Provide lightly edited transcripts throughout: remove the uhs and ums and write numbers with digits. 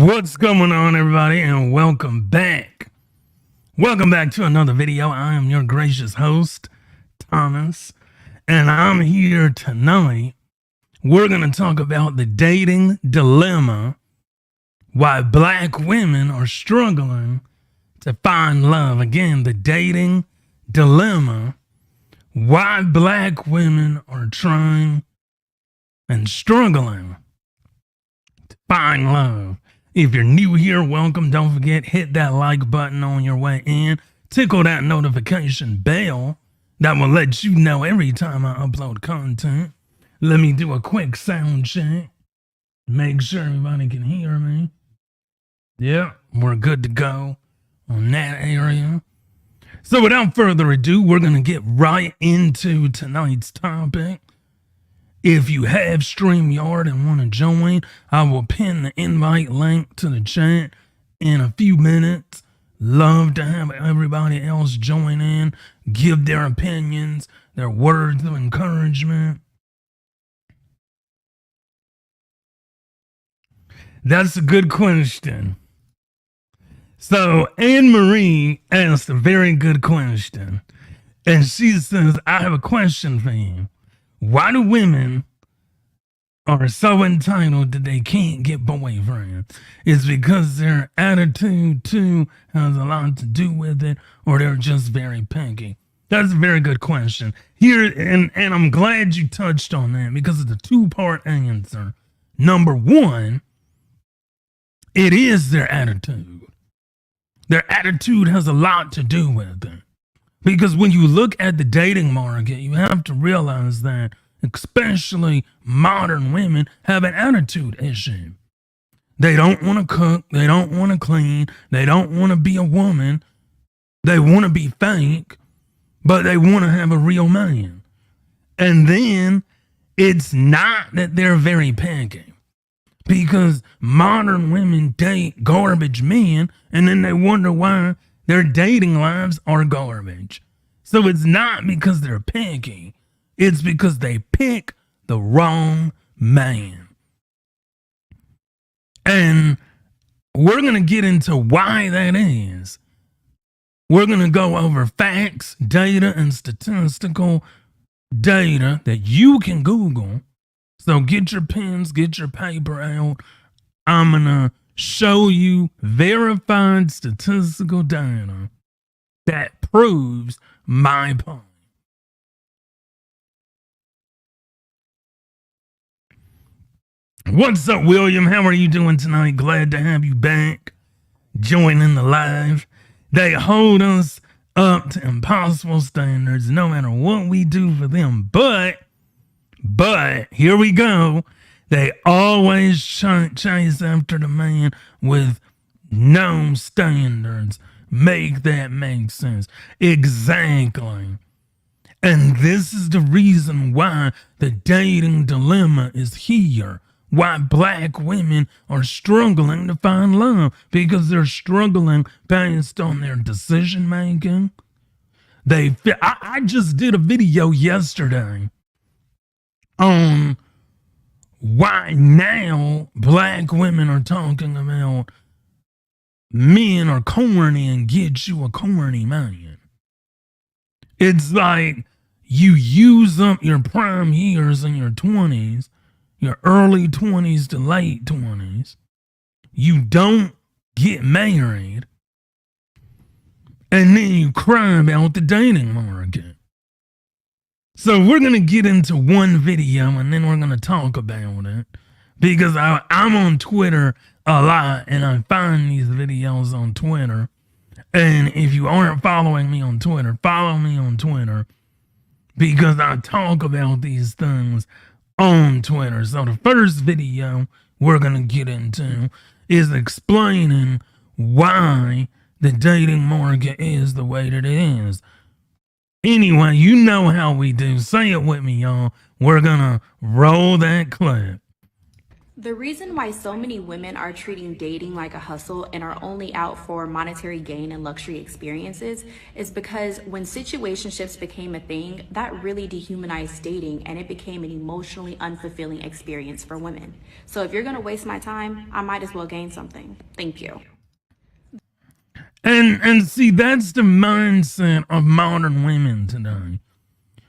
What's going on, everybody, and welcome back. Welcome back to another video. I am your gracious host, Thomas, and I'm here tonight. We're going to talk about the dating dilemma, why black women are struggling to find love. Again, the dating dilemma, why black women are trying and struggling to find love. If you're new here, welcome. Don't forget, hit that like button on your way in. Tickle that notification bell. That will let you know every time I upload content. Let me do a quick sound check. Make sure everybody can hear me. Yeah, we're good to go on that area. So without further ado, we're going to get right into tonight's topic. If you have StreamYard and want to join, I will pin the invite link to the chat in a few minutes. Love to have everybody else join in, give their opinions, their words of encouragement. That's a good question. So Anne-Marie asked a very good question. And she says, I have a question for you. Why do women are so entitled that they can't get boyfriends? It's because their attitude too has a lot to do with it, or they're just very picky? That's a very good question. Here, and I'm glad you touched on that because it's a two-part answer. Number one, it is their attitude. Their attitude has a lot to do with it. Because when you look at the dating market, you have to realize that especially modern women have an attitude issue. They don't want to cook. They don't want to clean. They don't want to be a woman. They want to be fake, but they want to have a real man. And then it's not that they're very picky, because modern women date garbage men, and then they wonder why their dating lives are garbage. So it's not because they're picky. It's because they pick the wrong man. And we're going to get into why that is. We're going to go over facts, data, and statistical data that you can Google. So get your pens, get your paper out. I'm going to show you verified statistical data that proves my point. What's up, William? How are you doing tonight? Glad to have you back, joining the live. They hold us up to impossible standards no matter what we do for them. But here we go. They always chase after the man with no standards. Make that make sense. Exactly. And this is the reason why the dating dilemma is here. Why black women are struggling to find love. Because they're struggling based on their decision making. I just did a video yesterday on why now black women are talking about men are corny and get you a corny man. It's like you use up your prime years in your 20s, your early 20s to late 20s. You don't get married, and then you cry about the dating market. So we're going to get into one video, and then we're going to talk about it, because I'm on Twitter a lot, and I find these videos on Twitter. And if you aren't following me on Twitter, follow me on Twitter, because I talk about these things on Twitter. So the first video we're going to get into is explaining why the dating market is the way that it is. Anyway, you know how we do. Say it with me, y'all. We're going to roll that clip. The reason why so many women are treating dating like a hustle and are only out for monetary gain and luxury experiences is because when situationships became a thing, that really dehumanized dating and it became an emotionally unfulfilling experience for women. So if you're going to waste my time, I might as well gain something. Thank you. And see, that's the mindset of modern women today.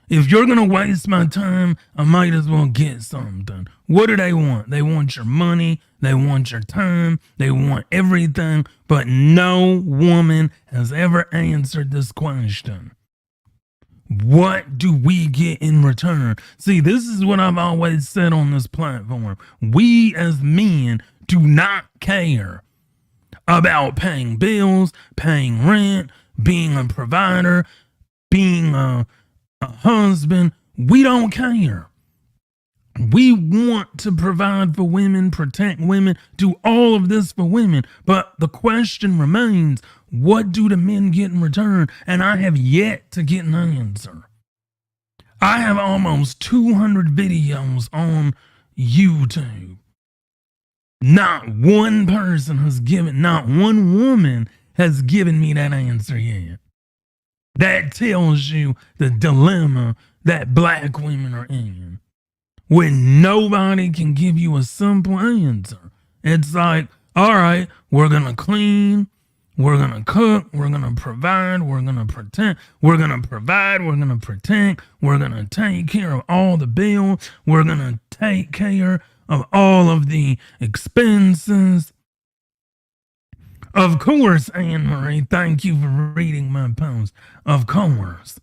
If you're gonna waste my time, I might as well get something. What do they want? They want your money, they want your time, they want everything, but no woman has ever answered this question. What do we get in return? See, this is what I've always said on this platform. We as men do not care about paying bills, paying rent, being a provider, being a husband. We don't care. We want to provide for women, protect women, do all of this for women. But the question remains, what do the men get in return? And I have yet to get an answer. I have almost 200 videos on YouTube. Not one person has given, not one woman has given me that answer yet. That tells you the dilemma that black women are in. When nobody can give you a simple answer. It's like, all right, we're going to clean, we're going to cook, we're going to provide, we're going to protect, we're going to provide, we're going to protect, we're going to take care of all the bills, we're going to take care of all of the expenses. Of course, Anne Marie, thank you for reading my post. Of course.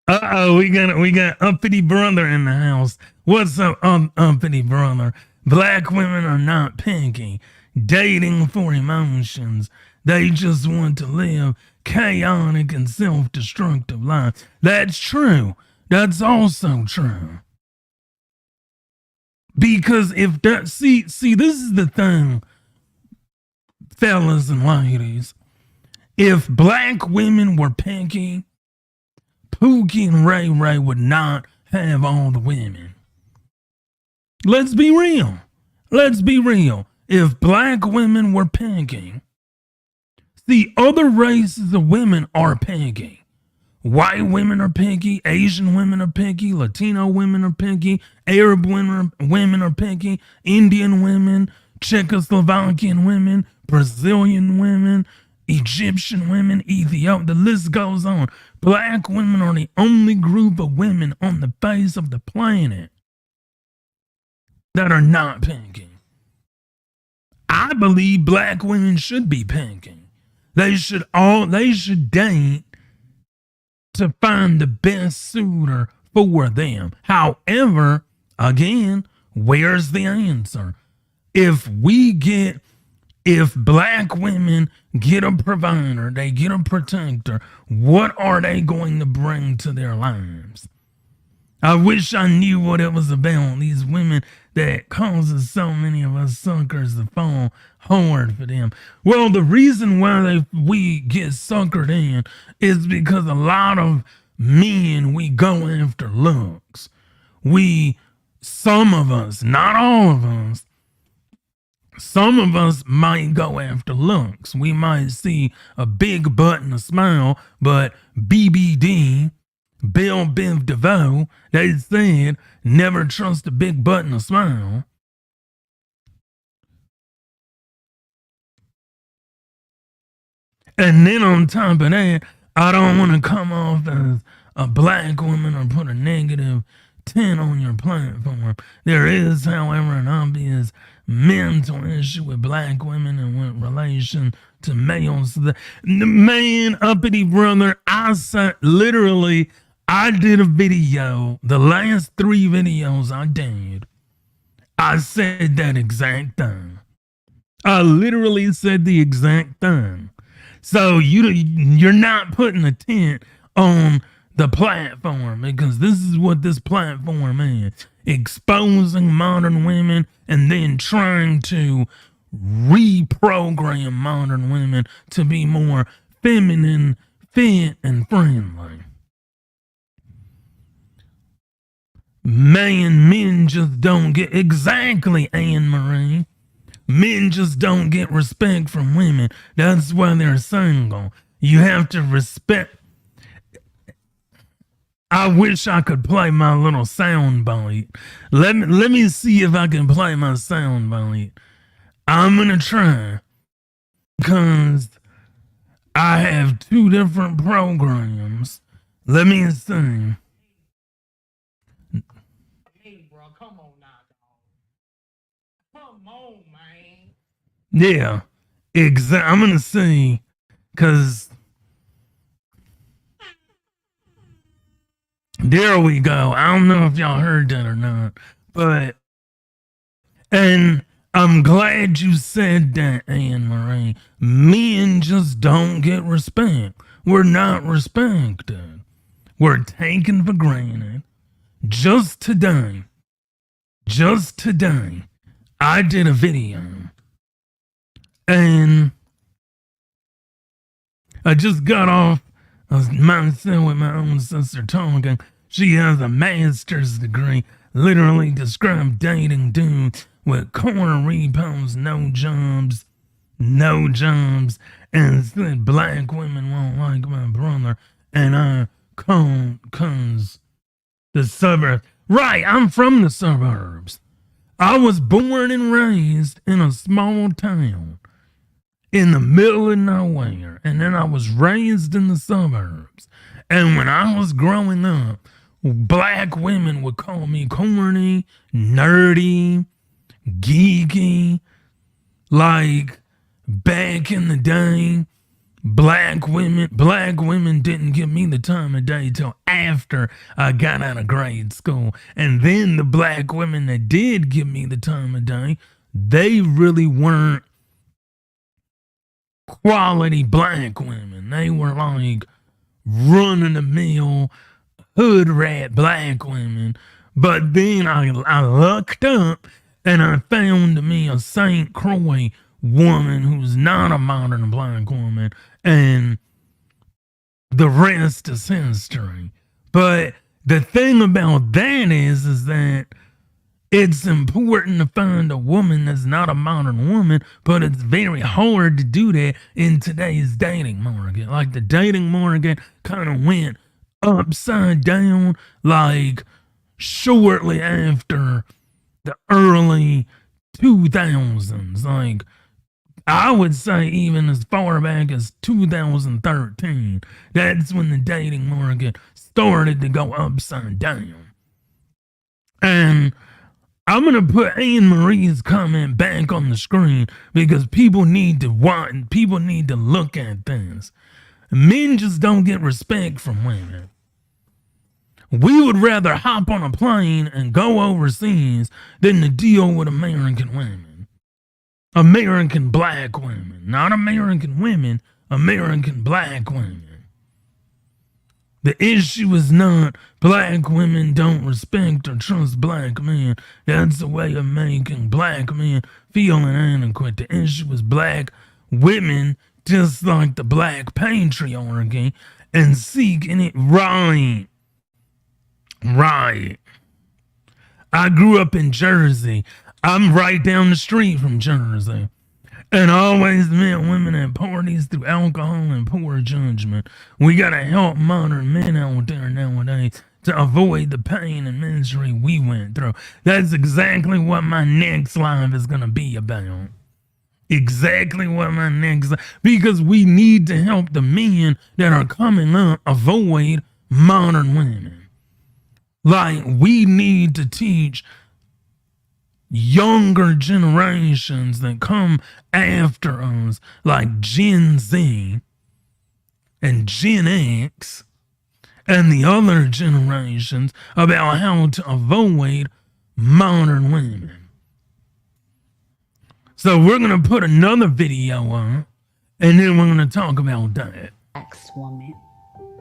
Uh-oh, we got uppity brother in the house. What's up, uppity brother? Black women are not picky, dating for emotions. They just want to live chaotic and self-destructive lives. That's true. That's also true. Because if that see, this is the thing, fellas and ladies. If black women were picky, Pookie and Ray Ray would not have all the women. Let's be real. Let's be real. If black women were picky, the other races of women are picky. White women are picky, Asian women are picky, Latino women are picky, Arab women are picky, Indian women, Czechoslovakian women, Brazilian women, Egyptian women, Ethiopian, the list goes on. Black women are the only group of women on the face of the planet that are not picky. I believe black women should be picky. They should date to find the best suitor for them. However, again, where's the answer? If black women get a provider, they get a protector, what are they going to bring to their lives? I wish I knew what it was about. These women that causes so many of us suckers to fall hard for them. Well, the reason why we get suckered in is because a lot of men, we go after looks. Some of us, not all of us, some of us might go after looks. We might see a big butt and a smile, but BBD, Bill Biv DeVoe, they said, never trust a big butt and a smile. And then on top of that, I don't want to come off as a black woman or put a negative 10 on your platform. There is, however, an obvious mental issue with black women and with relation to males. The man, uppity brother, I did a video, the last 3 videos I did, I said that exact thing. I literally said the exact thing. So you're not putting a tent on the platform because this is what this platform is. Exposing modern women and then trying to reprogram modern women to be more feminine, fit, and friendly. Men just don't get exactly, Anne Marie. Men just don't get respect from women. That's why they're single. You have to respect. I wish I could play my little sound bite. Let me see if I can play my sound bite. I'm gonna try because I have 2 different programs. Let me see. Hey, bro, come on now, dog. Come on, man. Yeah, I'm gonna see because there we go. I don't know if y'all heard that or not, but and I'm glad you said that, Anne Marie. Men just don't get respect. We're not respected. We're taken for granted. Just today, I did a video and I just got off myself with my own sister talking. She has a master's degree, literally described dating dudes with corner repos, no jobs, and said black women won't like my brother, and I comes the suburbs. Right, I'm from the suburbs. I was born and raised in a small town in the middle of nowhere, and then I was raised in the suburbs. And when I was growing up, black women would call me corny, nerdy, geeky. Like back in the day, black women didn't give me the time of day till after I got out of grade school. And then the black women that did give me the time of day, they really weren't quality black women. They were like run-of-the-mill hood rat black women. But then I looked up and I found me a St. Croix woman who's not a modern black woman, and the rest is history. But the thing about that is that it's important to find a woman that's not a modern woman, but it's very hard to do that in today's dating market. Like the dating market kind of went upside down like shortly after the early 2000s. Like I would say even as far back as 2013, that's when the dating market started to go upside down. And I'm going to put Anne Marie's comment back on the screen because people need to look at this. Men just don't get respect from women. We would rather hop on a plane and go overseas than to deal with American women. American black women. Not American women, American black women. The issue is not black women don't respect or trust black men. That's a way of making black men feel inadequate. The issue is black women dislike the black patriarchy and seeking it right. Right. I grew up in Jersey. I'm right down the street from Jersey. And I always met women at parties through alcohol and poor judgment. We gotta help modern men out there nowadays to avoid the pain and misery we went through. That's exactly what my next live is gonna be about. Exactly what my next, because we need to help the men that are coming up avoid modern women. Like, we need to teach younger generations that come after us, like Gen Z and Gen X and the other generations, about how to avoid modern women. So we're going to put another video on, and then we're going to talk about that. Woman.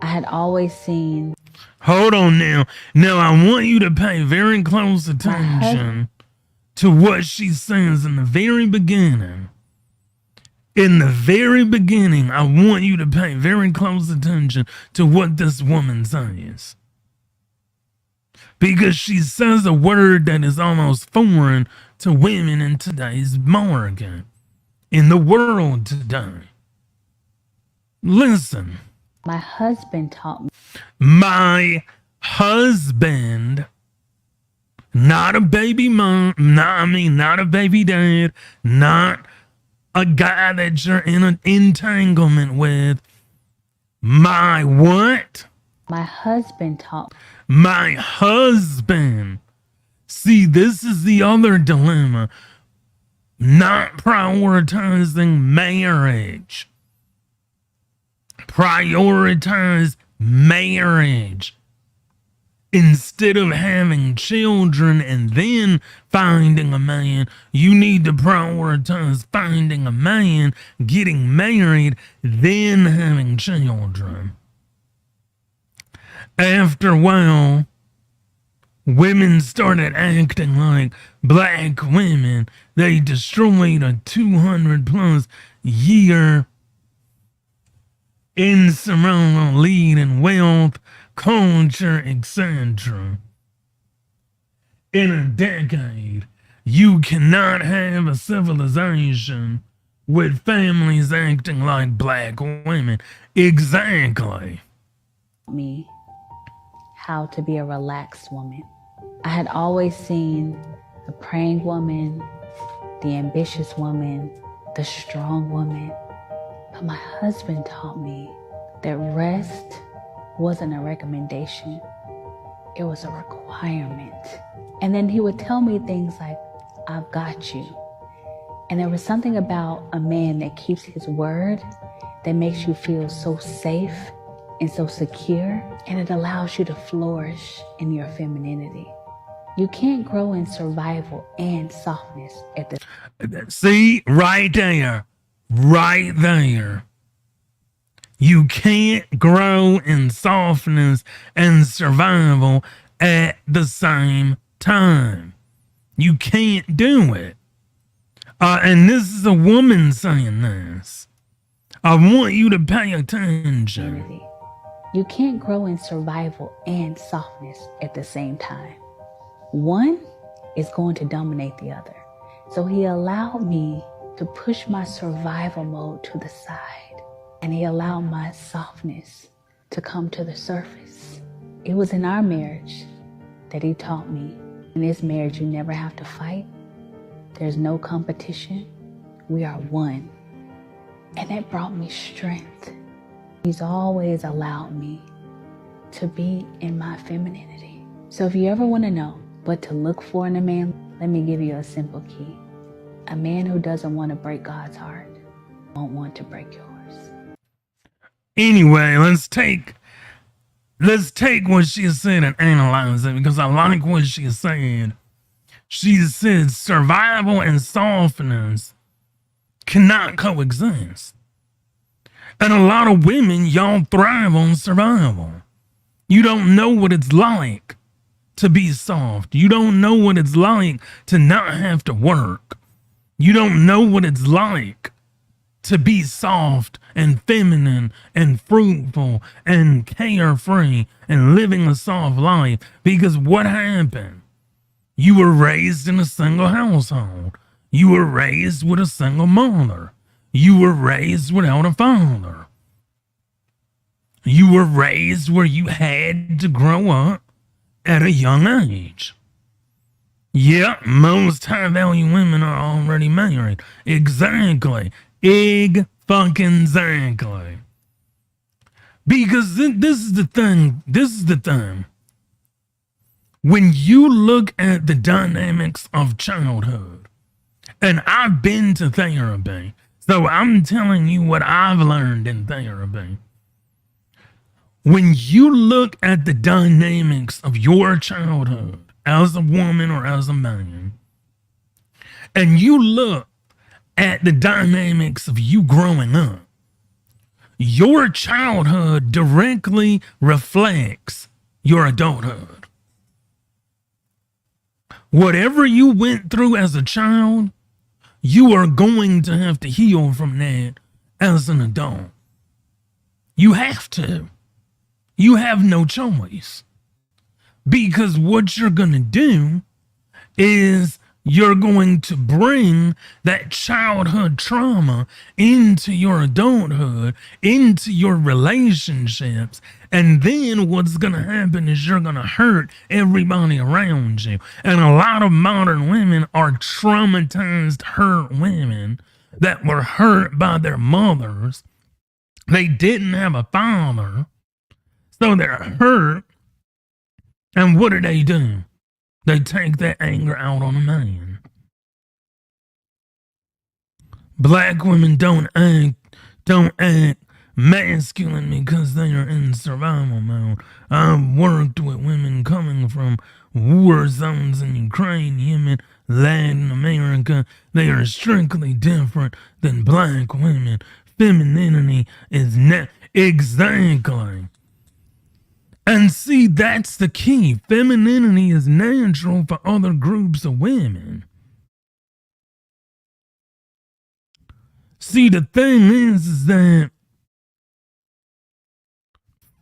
I had always seen. Hold on now. Now I want you to pay very close attention to what she says in the very beginning. In the very beginning, I want you to pay very close attention to what this woman says. because she says a word that is almost foreign to women in today's market, in the world today. Listen. My husband taught me. My husband, not a baby mom, not a baby dad, not a guy that you're in an entanglement with. My what? My husband taught me. My husband. See, this is the other dilemma. Not prioritizing marriage. Prioritize marriage. Instead of having children and then finding a man, you need to prioritize finding a man, getting married, then having children. After a while, women started acting like black women. They destroyed a 200 plus year insurmountable lead in wealth, culture, etc. In a decade, you cannot have a civilization with families acting like black women. Exactly. Me how to be a relaxed woman. I had always seen the praying woman, the ambitious woman, the strong woman. But my husband taught me that rest wasn't a recommendation. It was a requirement. And then he would tell me things like, I've got you. And there was something about a man that keeps his word that makes you feel so safe and so secure, and it allows you to flourish in your femininity. You can't grow in survival and softness at the See, right there. Right there. You can't grow in softness and survival at the same time. You can't do it. And this is a woman saying this. I want you to pay attention. femininity. You can't grow in survival and softness at the same time. One is going to dominate the other. So he allowed me to push my survival mode to the side, and he allowed my softness to come to the surface. It was in our marriage that he taught me, in this marriage you never have to fight. There's no competition. We are one. And that brought me strength. He's always allowed me to be in my femininity. So if you ever want to know what to look for in a man, let me give you a simple key. A man who doesn't want to break God's heart won't want to break yours. Anyway, let's take what she said and analyze it, because I like what she said. She said survival and softness cannot coexist. And a lot of women, y'all thrive on survival. You don't know what it's like to be soft. You don't know what it's like to not have to work. You don't know what it's like to be soft and feminine and fruitful and carefree and living a soft life. Because what happened? You were raised in a single household. You were raised with a single mother. You were raised without a father. You were raised where you had to grow up at a young age. Yeah, most high-value women are already married. Exactly. Fucking-exactly. Because this is the thing. This is the thing. When you look at the dynamics of childhood, and I've been to therapy, so I'm telling you what I've learned in therapy. When you look at the dynamics of your childhood as a woman or as a man, and you look at the dynamics of you growing up, your childhood directly reflects your adulthood. Whatever you went through as a child, you are going to have to heal from that as an adult. You have to. You have no choice. Because what you're going to do is you're going to bring that childhood trauma into your adulthood, into your relationships. And then what's going to happen is you're going to hurt everybody around you. And a lot of modern women are traumatized, hurt women that were hurt by their mothers. They didn't have a father, so they're hurt. And what do? They take that anger out on a man. Black women don't act masculine because they are in survival mode. I've worked with women coming from war zones in Ukraine, Yemen, Latin America. They are strictly different than black women. Femininity is not exactly. And see, that's the key. Femininity is natural for other groups of women. See, the thing is that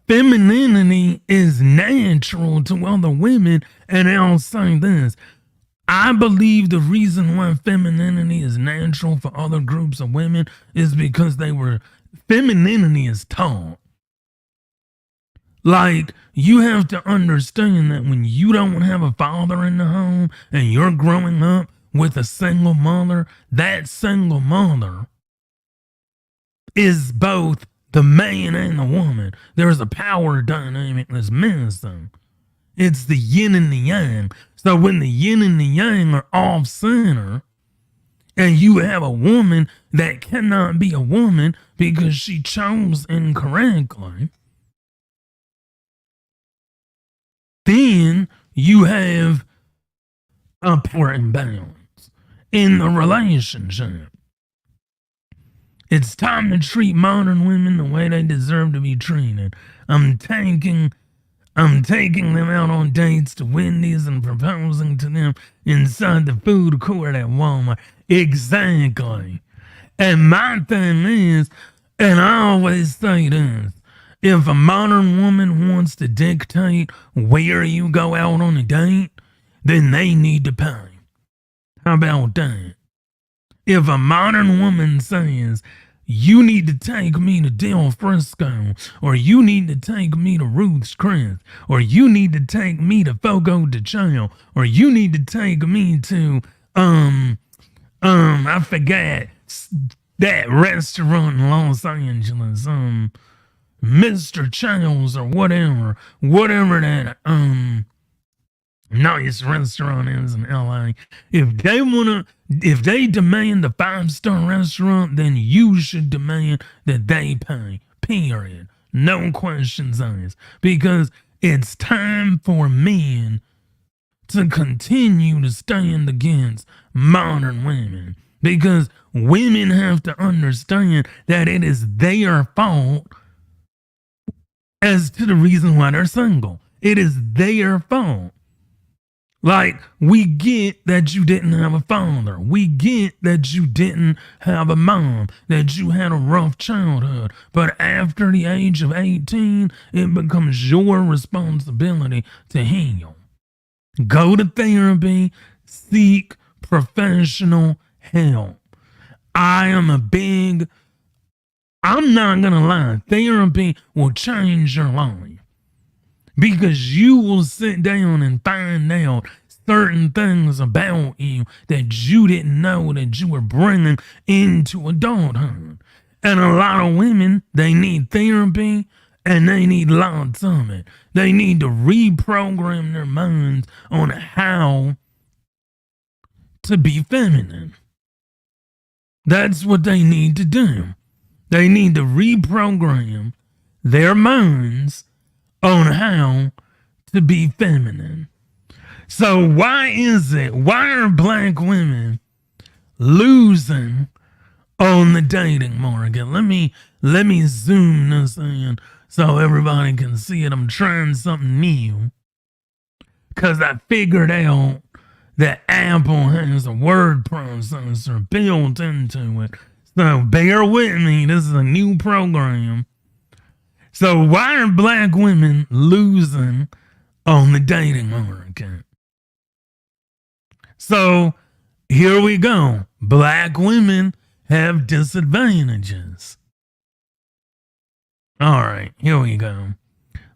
femininity is natural to other women, and I'll say this. I believe the reason why femininity is natural for other groups of women is because femininity is taught. Like, you have to understand that when you don't have a father in the home and you're growing up with a single mother, that single mother is both the man and the woman. There's a power dynamic that's missing. It's the yin and the yang. So when the yin and the yang are off center, and you have a woman that cannot be a woman because she chose incorrectly, then you have a power imbalance in the relationship. It's time to treat modern women the way they deserve to be treated. I'm taking them out on dates to Wendy's and proposing to them inside the food court at Walmart. Exactly. And my thing is, and I always say this, if a modern woman wants to dictate where you go out on a date, then they need to pay. How about that? If a modern woman says, you need to take me to Del Frisco, or you need to take me to Ruth's Chris, or you need to take me to Fogo de Chao, or you need to take me to, I forget that restaurant in Los Angeles, Mr. Chow's or whatever that nice restaurant is in LA. If they demand a 5-star restaurant, then you should demand that they pay. Period. No questions asked. Because it's time for men to continue to stand against modern women. Because women have to understand that it is their fault as to the reason why they're single. It is their fault. Like, we get that you didn't have a father. We get that you didn't have a mom, that you had a rough childhood. But after the age of 18, it becomes your responsibility to heal. Go to therapy, seek professional help. I'm not gonna lie, therapy will change your life. Because you will sit down and find out certain things about you that you didn't know that you were bringing into adulthood. And a lot of women, they need therapy and they need lots of it. They need to reprogram their minds on how to be feminine. That's what they need to do. They need to reprogram their minds on how to be feminine. So why are black women losing on the dating market? Let me zoom this in so everybody can see it. I'm trying something new because I figured out that Apple has a word processor built into it. So bear with me. This is a new program. So why are black women losing on the dating market. So here we go. Black women have disadvantages. All right, here we go.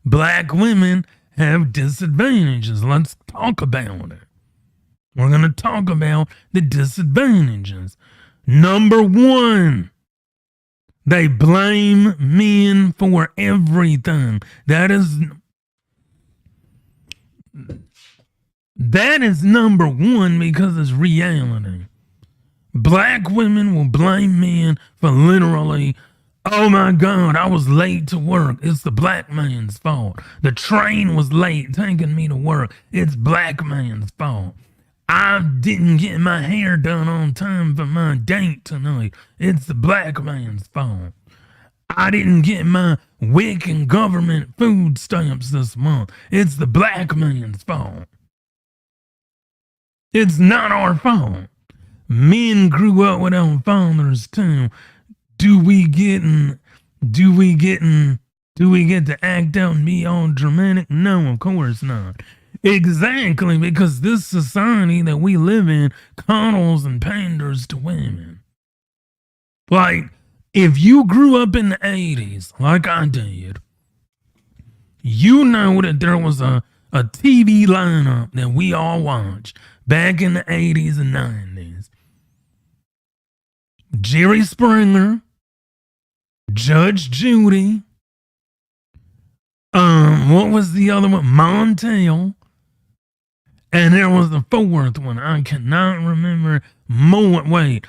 Black women have disadvantages. Let's talk about it. We're going to talk about the disadvantages. Number one, they blame men for everything. That is number one because it's reality. Black women will blame men for literally, oh my God, I was late to work. It's the black man's fault. The train was late taking me to work. It's black man's fault. I didn't get my hair done on time for my date tonight. It's the black man's fault. I didn't get my WIC and government food stamps this month. It's the black man's fault. It's not our fault. Men grew up without fathers too. Do we get to act out and be all dramatic? No, of course not. Exactly, because this society that we live in coddles and panders to women. Like, if you grew up in the 80s, like I did, you know that there was a TV lineup that we all watched back in the 80s and 90s. Jerry Springer, Judge Judy, what was the other one? Montel. And there was the fourth one. I cannot remember. Maury,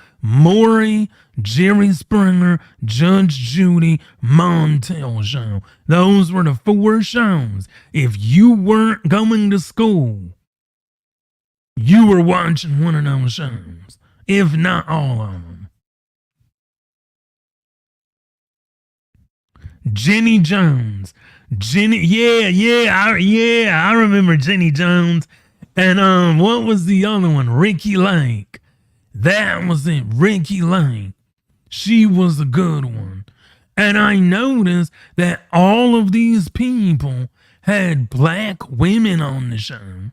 Jerry Springer, Judge Judy, Montel show. Those were the four shows. If you weren't going to school, you were watching one of those shows. If not all of them. Jenny Jones. I remember Jenny Jones. And what was the other one? Ricky Lake. That was it, Ricky Lake. She was a good one. And I noticed that all of these people had black women on the show.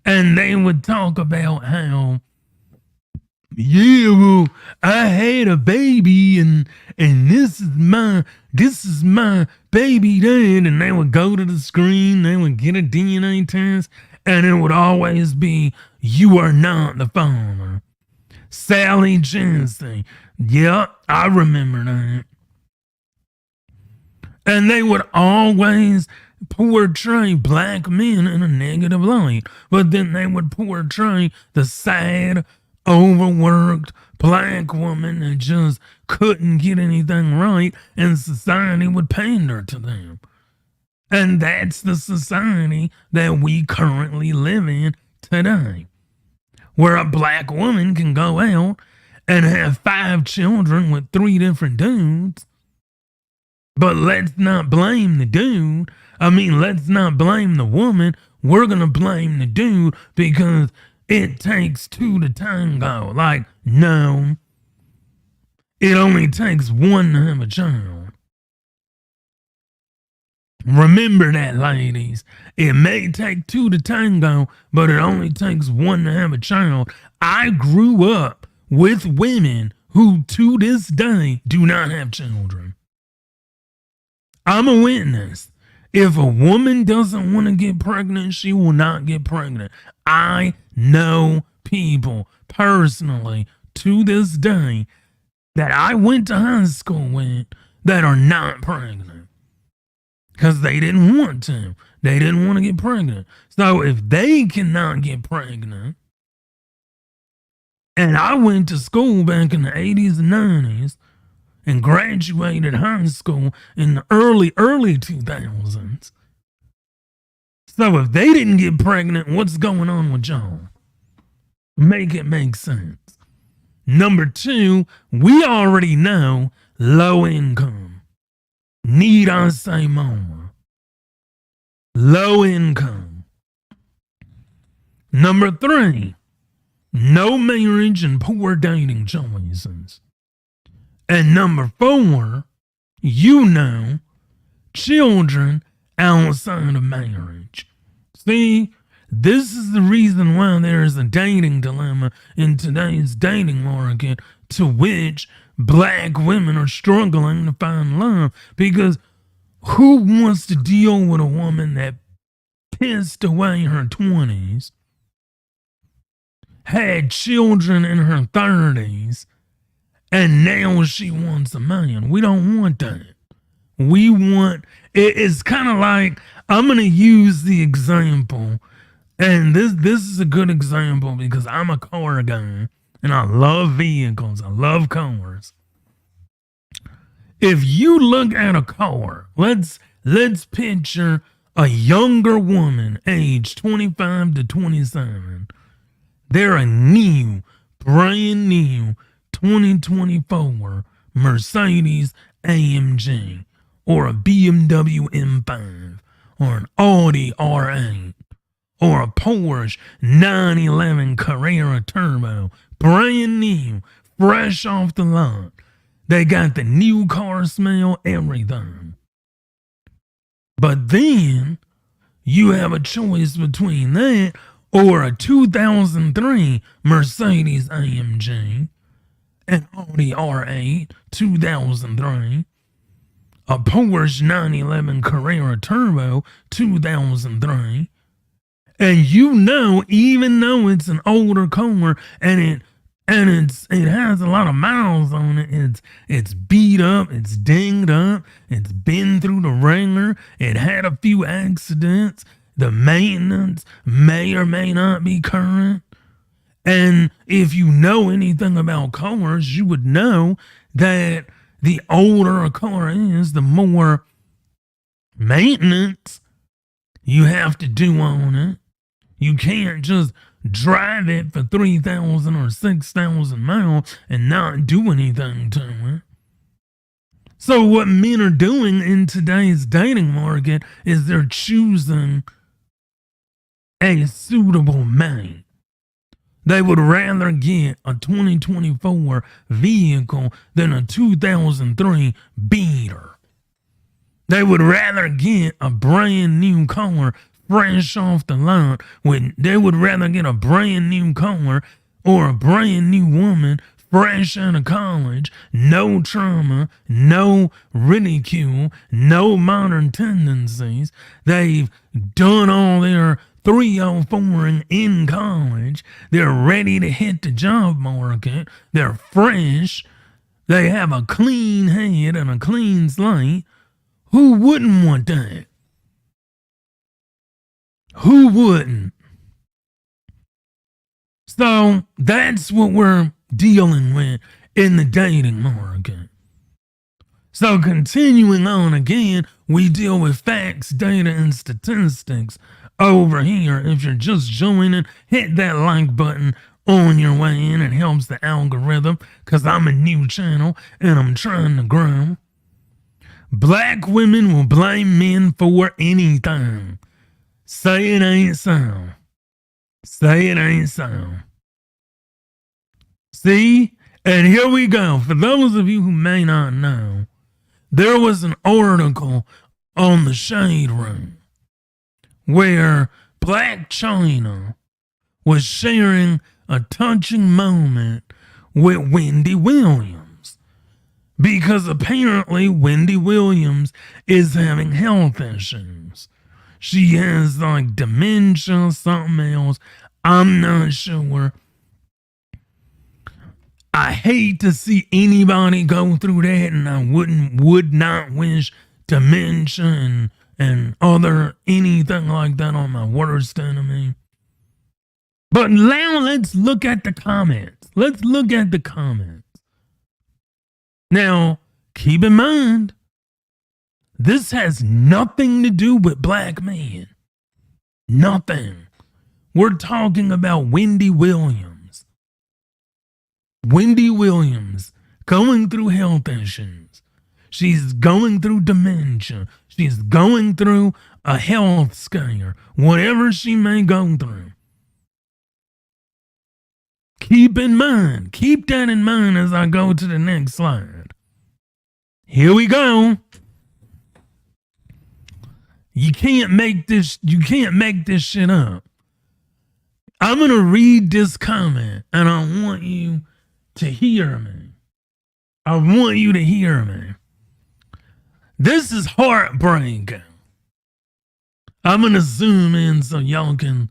And they would talk about how, yeah, well, I had a baby and this is my baby dad. And they would go to the screen, they would get a DNA test, and it would always be, you are not the father. Sally Jensen. Yeah, I remember that. And they would always portray black men in a negative light. But then they would portray the sad, overworked black woman that just couldn't get anything right, and society would pander to them. And that's the society that we currently live in today, where a black woman can go out and have 5 children with 3 different dudes. But let's not blame the dude. Let's not blame the woman. We're going to blame the dude because it takes 2 to tango. Like, no, it only takes 1 to have a child. Remember that, ladies. It may take 2 to tango, but it only takes 1 to have a child. I grew up with women who, to this day, do not have children. I'm a witness. If a woman doesn't want to get pregnant, she will not get pregnant. I know people personally, to this day, that I went to high school with that are not pregnant. Because they didn't want to. They didn't want to get pregnant. So if they cannot get pregnant, and I went to school back in the 80s and 90s and graduated high school in the early 2000s. So if they didn't get pregnant, what's going on with y'all? Make it make sense. Number 2, we already know low income. Need I say more? Low income. Number 3, no marriage and poor dating choices. And number 4, children outside of marriage. See, this is the reason why there is a dating dilemma in today's dating market, to which black women are struggling to find love, because who wants to deal with a woman that pissed away her 20s, had children in her 30s, and now she wants a man? We don't want that. We want, it's kind of like, I'm going to use the example, and this is a good example because I'm a car guy and I love vehicles. I love cars. If you look at a car, let's picture a younger woman, age 25 to 27. They're a new, brand new 2024 Mercedes AMG, or a BMW M5, or an Audi R8, or a Porsche 911 Carrera Turbo, brand new, fresh off the lot. They got the new car smell, everything. But then you have a choice between that or a 2003 Mercedes AMG, an Audi R8 2003, a Porsche 911 Carrera Turbo 2003, and you know, even though it's an older car and it has a lot of miles on it, it's beat up, it's dinged up, it's been through the ringer, it had a few accidents, the maintenance may or may not be current. And if you know anything about cars, you would know that the older a car is, the more maintenance you have to do on it. You can't just drive it for 3,000 or 6,000 miles and not do anything to it. So what men are doing in today's dating market is they're choosing a suitable mate. They would rather get a 2024 vehicle than a 2003 beater. They would rather get a brand new car fresh off the lot. They would rather get a brand new car or a brand new woman fresh out of college, no trauma, no ridicule, no modern tendencies. They've done all their 304 in college. They're ready to hit the job market. They're fresh. They have a clean head and a clean slate. Who wouldn't want that? Who wouldn't? So that's what we're dealing with in the dating market. So continuing on again, we deal with facts, data, and statistics over here. If you're just joining, hit that like button on your way in. It helps the algorithm because I'm a new channel and I'm trying to grow. Black women will blame men for anything. Say it ain't so. Say it ain't so. See? And here we go. For those of you who may not know, there was an article on the Shade Room where Black China was sharing a touching moment with Wendy Williams, because apparently Wendy Williams is having health issues. She has like dementia, something else. I'm not sure. I hate to see anybody go through that, and I would not wish dementia and other anything like that on my worst enemy. But now let's look at the comments. Let's look at the comments. Now, keep in mind, this has nothing to do with black men. Nothing. We're talking about Wendy Williams. Wendy Williams going through health issues. She's going through dementia. She's going through a health scare. Whatever she may go through. Keep that in mind as I go to the next slide. Here we go. You can't make this shit up. I'm going to read this comment and I want you to hear me. I want you to hear me. This is heartbreaking. I'm going to zoom in so y'all can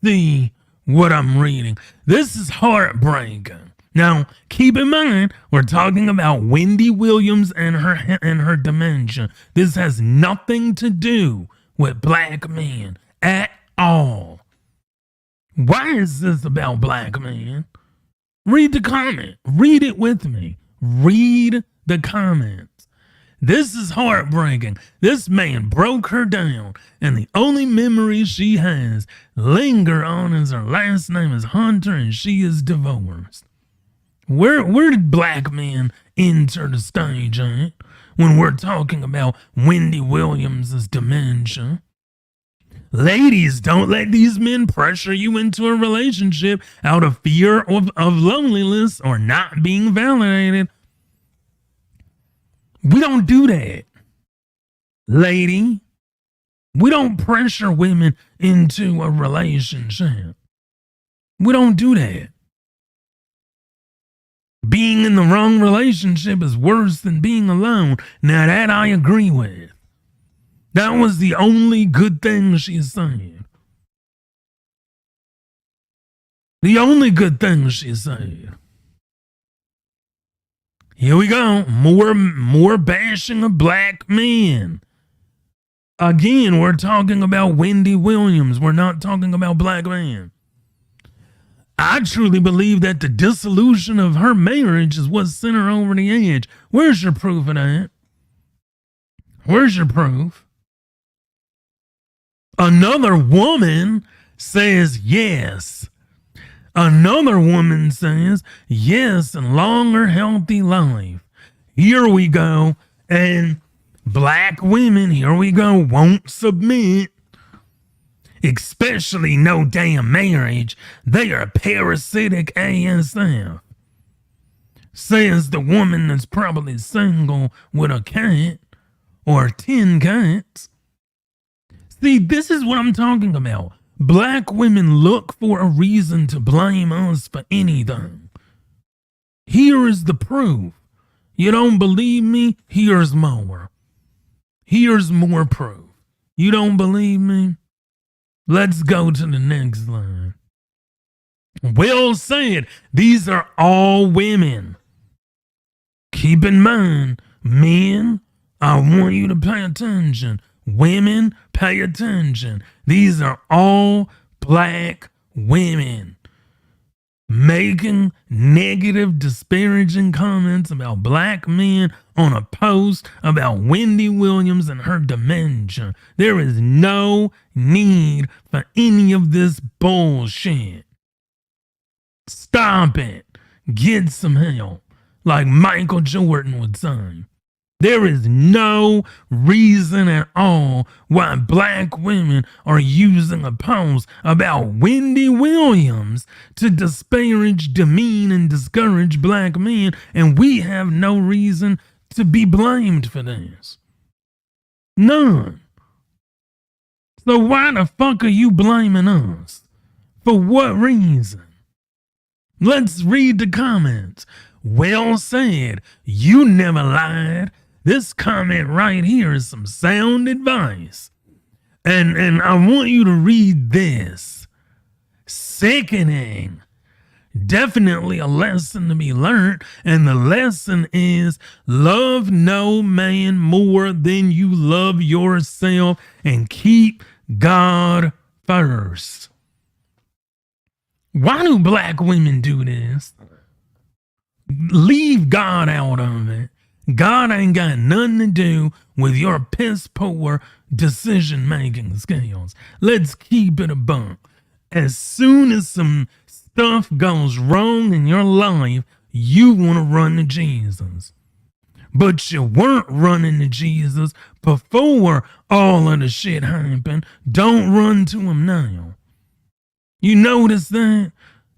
see what I'm reading. This is heartbreaking. Now, keep in mind, we're talking about Wendy Williams and her dementia. This has nothing to do with black men at all. Why is this about black men? Read the comment. Read it with me. Read the comments. This is heartbreaking. This man broke her down, and the only memories she has linger on as her last name is Hunter and she is divorced. Where did black men enter the stage at when we're talking about Wendy Williams' dementia? Ladies, don't let these men pressure you into a relationship out of fear of loneliness or not being validated. We don't do that. Lady, we don't pressure women into a relationship. We don't do that. Being in the wrong relationship is worse than being alone. Now that I agree with. That was the only good thing she said. The only good thing she said. Here we go. More bashing of black men. Again, we're talking about Wendy Williams. We're not talking about black men. I truly believe that the dissolution of her marriage is what sent her over the edge. Where's your proof of that? Where's your proof? Another woman says yes. Another woman says yes, and longer, healthy life. Here we go. And black women, here we go, won't submit. Especially no damn marriage. They are parasitic ASF. Says the woman that's probably single with a cat or 10 cats. See, this is what I'm talking about. Black women look for a reason to blame us for anything. Here is the proof. You don't believe me? Here's more. Here's more proof. You don't believe me? Let's go to the next line. Well said. These are all women. Keep in mind, men, I want you to pay attention. Women, pay attention. These are all black women making negative, disparaging comments about black men on a post about Wendy Williams and her dementia. There is no need for any of this bullshit. Stop it. Get some help, like Michael Jordan would say. There is no reason at all why black women are using a post about Wendy Williams to disparage, demean, and discourage black men, and we have no reason to be blamed for this. None. So why the fuck are you blaming us? For what reason? Let's read the comments. Well said. You never lied. This comment right here is some sound advice. And I want you to read this. Sickening. Definitely a lesson to be learned. And the lesson is love no man more than you love yourself and keep God first. Why do black women do this? Leave God out of it. God ain't got nothing to do with your piss poor decision making skills. Let's keep it a buck. As soon as some stuff goes wrong in your life, you want to run to Jesus. But you weren't running to Jesus before all of the shit happened. Don't run to him now. You notice that?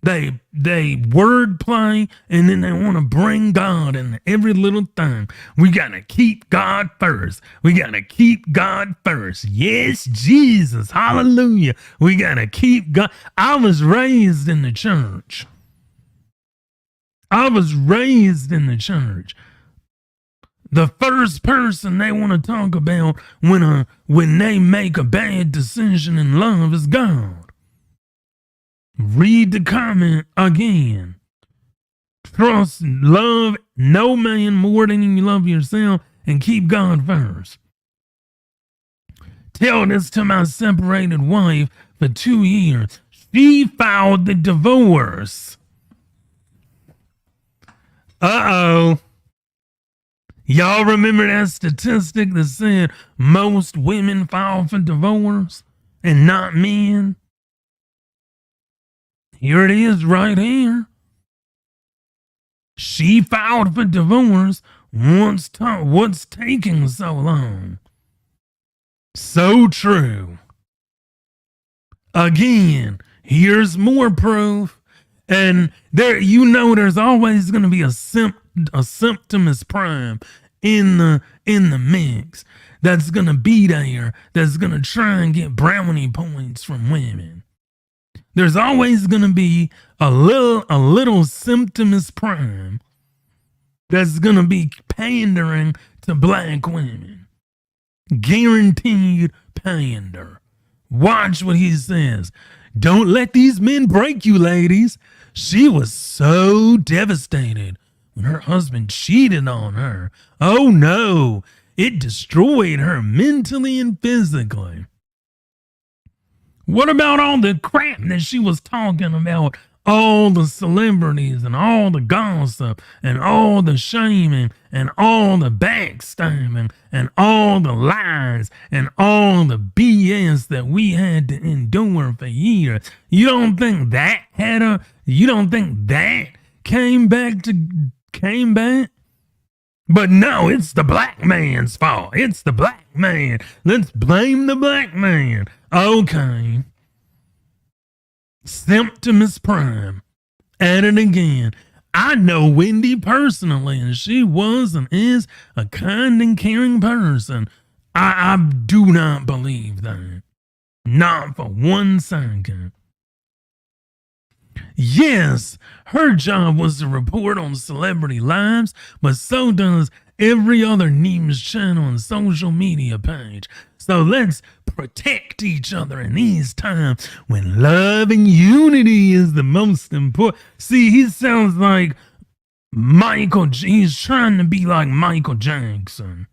They wordplay, and then they want to bring God in every little thing. We gotta keep God first. We gotta keep God first. Yes, Jesus, hallelujah. We gotta keep God. I was raised in the church. The first person they want to talk about when they make a bad decision in love is God. Read the comment again. Trust, love no man more than you love yourself, and keep God first. Tell this to my separated wife for 2 years. She filed the divorce. Uh-oh. Y'all remember that statistic that said most women file for divorce and not men? Here it is right here. She filed for divorce. What's taking so long? So true. Again, here's more proof. And there's always going to be a symptomous prime in the mix that's going to be there, that's going to try and get brownie points from women. There's always going to be a little symptomous prime that's going to be pandering to black women. Guaranteed pander. Watch what he says. Don't let these men break you, ladies. She was so devastated when her husband cheated on her. Oh no, it destroyed her mentally and physically. What about all the crap that she was talking about? All the celebrities and all the gossip and all the shaming and all the backstabbing and all the lies and all the BS that we had to endure for years. You don't think that came back? But no, it's the black man's fault. It's the black man. Let's blame the black man. Okay. Symptomus prime. At it again. I know Wendy personally, and she was and is a kind and caring person. I do not believe that. Not for 1 second. Yes, her job was to report on celebrity lives, but so does every other news channel and social media page. So let's protect each other in these times when love and unity is the most important. See, he sounds like he's trying to be like Michael Jackson.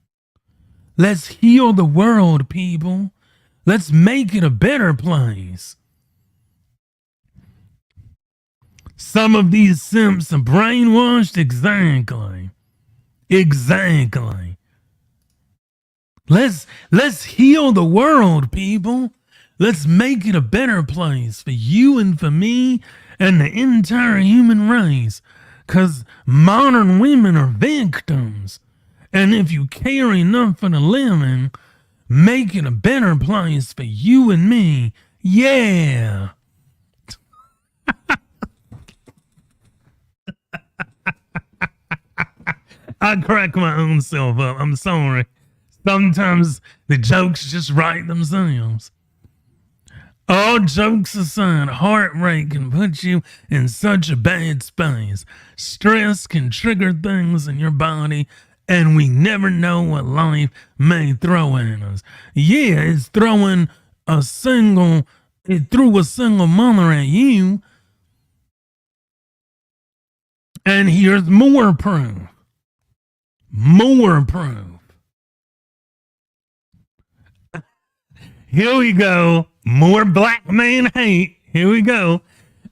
Let's heal the world, people. Let's make it a better place. Some of these simps are brainwashed. Exactly. Let's heal the world, people. Let's make it a better place for you and for me and the entire human race. 'Cause modern women are victims. And if you care enough for the living, make it a better place for you and me. Yeah. I crack my own self up. I'm sorry. Sometimes the jokes just write themselves. All jokes aside, heartbreak can put you in such a bad space. Stress can trigger things in your body, and we never know what life may throw at us. Yeah, it threw a single mother at you. And here's more proof. Here we go. More black man hate. Here we go.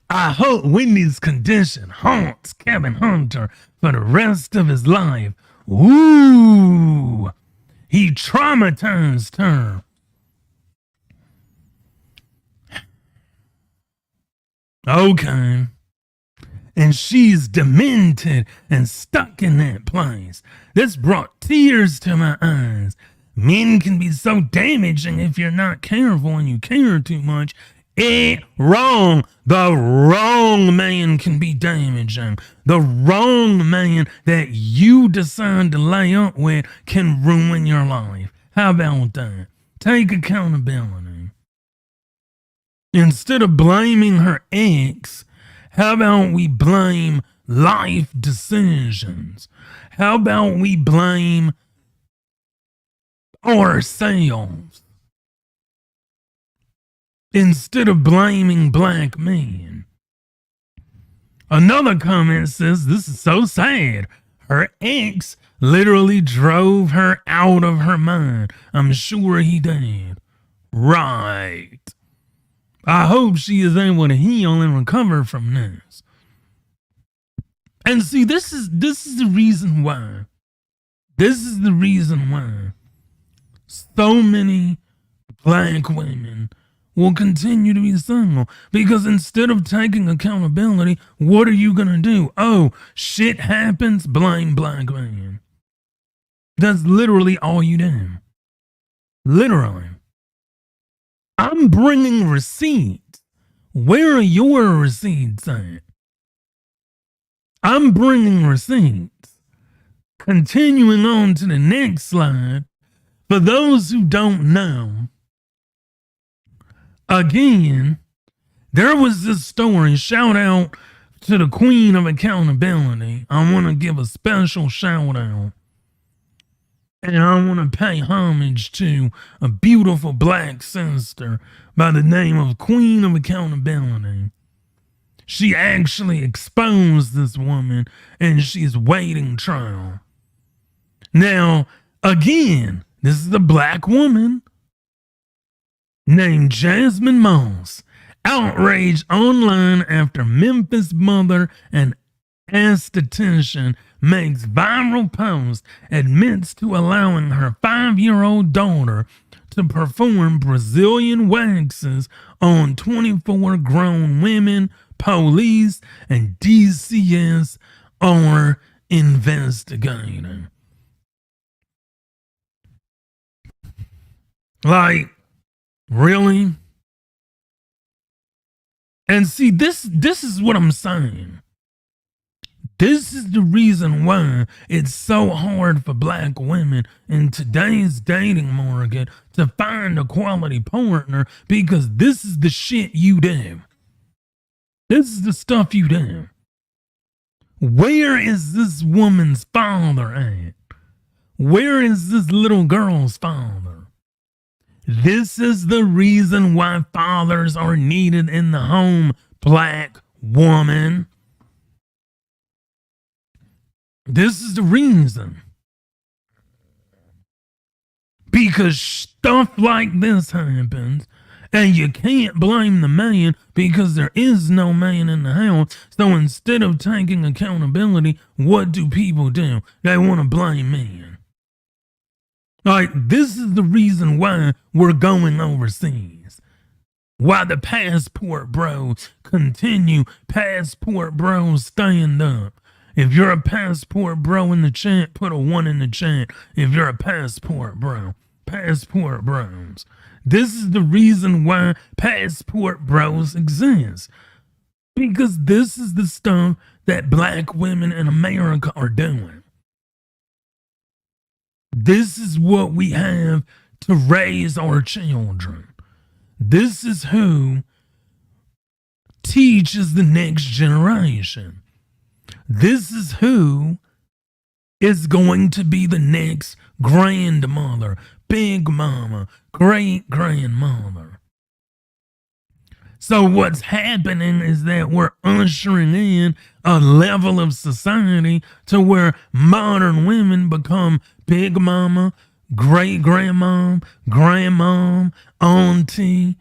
I hope Wendy's condition haunts Kevin Hunter for the rest of his life. Ooh. He traumatized her. Okay. And she's demented and stuck in that place. This brought tears to my eyes. Men can be so damaging if you're not careful and you care too much. Wrong. The wrong man can be damaging. The wrong man that you decide to lay up with can ruin your life. How about that? Take accountability. Instead of blaming her ex, how about we blame life decisions? How about we blame ourselves instead of blaming black men? Another comment says, this is so sad. Her ex literally drove her out of her mind. I'm sure he did. Right. I hope she is able to heal and recover from this. And see, this is the reason why. This is the reason why so many black women will continue to be single. Because instead of taking accountability, what are you going to do? Oh, shit happens, blame black man. That's literally all you do. Literally. I'm bringing receipts. Where are your receipts at? I'm bringing receipts. Continuing on to the next slide. For those who don't know, again, there was this story. Shout out to the queen of accountability. I want to give a special shout out. And I want to pay homage to a beautiful black sister by the name of Queen of Accountability. She actually exposed this woman and she's waiting trial. Now, again, this is a black woman named Jasmine Moss. Outrage online after Memphis mother and esthetician makes viral post, admits to allowing her 5-year-old daughter to perform Brazilian waxes on 24 grown women. Police and DCS are investigating. Like, really? And see, this is what I'm saying. This is the reason why it's so hard for black women in today's dating market to find a quality partner, because this is the shit you do. This is the stuff you do. Where is this woman's father at? Where is this little girl's father? This is the reason why fathers are needed in the home, black woman. This is the reason. Because stuff like this happens, and you can't blame the man because there is no man in the house. So instead of taking accountability, what do people do? They want to blame men. Like, this is the reason why we're going overseas. Why the passport bros continue. Passport bros, stand up. If you're a passport bro in the chat, put a 1 in the chat. If you're a passport bro. Passport bros. This is the reason why passport bros exist. Because this is the stuff that black women in America are doing. This is what we have to raise our children. This is who teaches the next generation. This is who is going to be the next grandmother, big mama, great grandmother. So what's happening is that we're ushering in a level of society to where modern women become big mama, great grandmom, grandmom, auntie.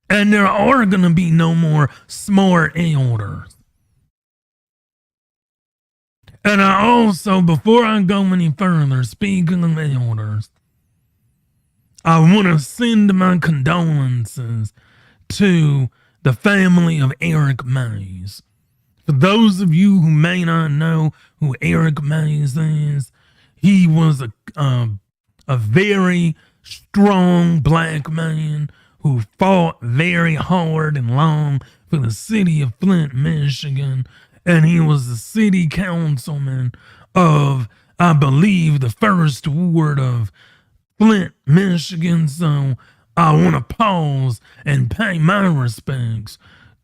And there are going to be no more smart elders. And I also, before I go any further, speaking of elders, I want to send my condolences to the family of Eric Mays. For those of you who may not know who Eric Mays is, he was a very strong black man who fought very hard and long for the city of Flint, Michigan. And he was the city councilman of, I believe, the first ward of Flint, Michigan. So I want to pause and pay my respects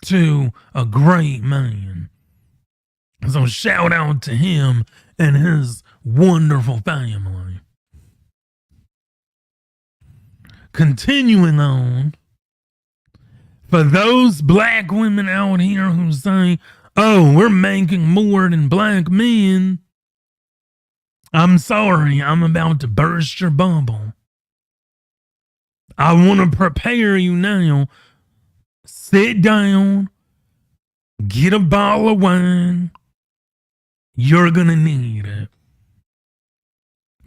to a great man. So shout out to him and his wonderful family. Continuing on, for those black women out here who say, oh, we're making more than black men, I'm sorry, I'm about to burst your bubble. I want to prepare you now. Sit down, get a bottle of wine. You're going to need it.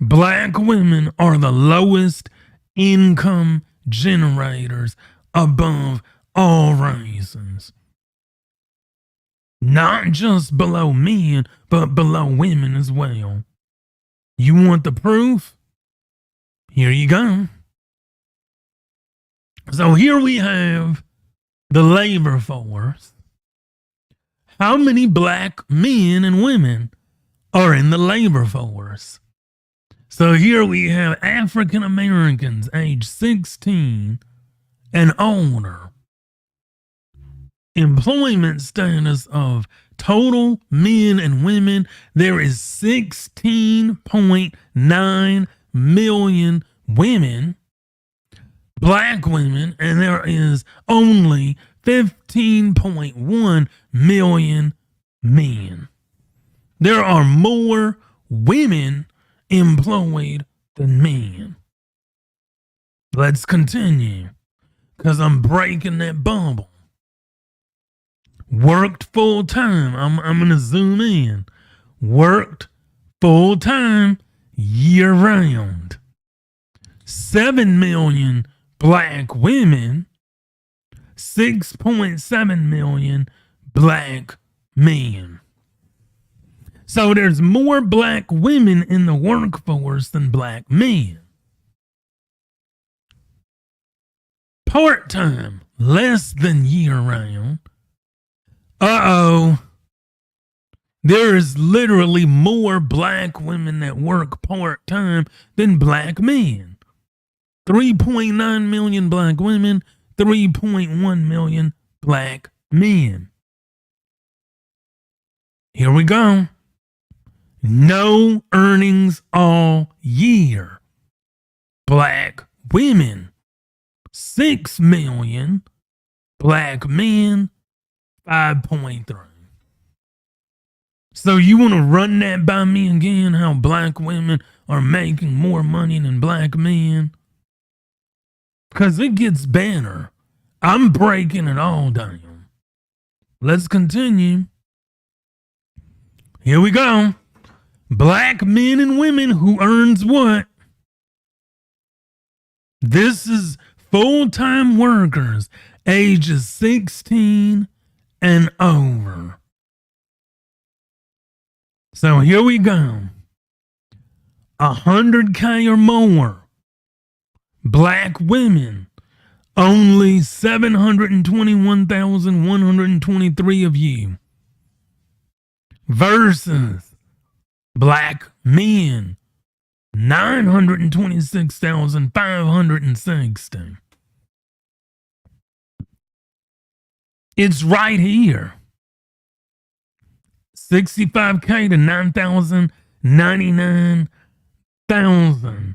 Black women are the lowest income generators above all races. Not just below men, but below women as well. You want the proof? Here you go. So here we have the labor force. How many black men and women are in the labor force? So here we have African Americans age 16 and older. Employment status of total men and women, there is 16.9 million women, black women, and there is only 15.1 million men. There are more women employed than men. Let's continue, because I'm breaking that bubble. Worked full time. I'm going to zoom in. Worked full time year round. 7 million black women. 6.7 million black men. So there's more black women in the workforce than black men. Part-time, less than year-round. There is literally more black women that work part-time than black men. 3.9 million black women, 3.1 million black men. Here we go. No earnings all year. Black women, 6 million. Black men, 5.3. So you want to run that by me again, how black women are making more money than black men? Because it gets better. I'm breaking it all down. Let's continue. Here we go. Black men and women who earns what? This is full-time workers, ages 16 and over. So here we go. 100K or more. Black women, only 721,123 of you. Versus black men, 926,560. It's right here. 65K to 9,099,000.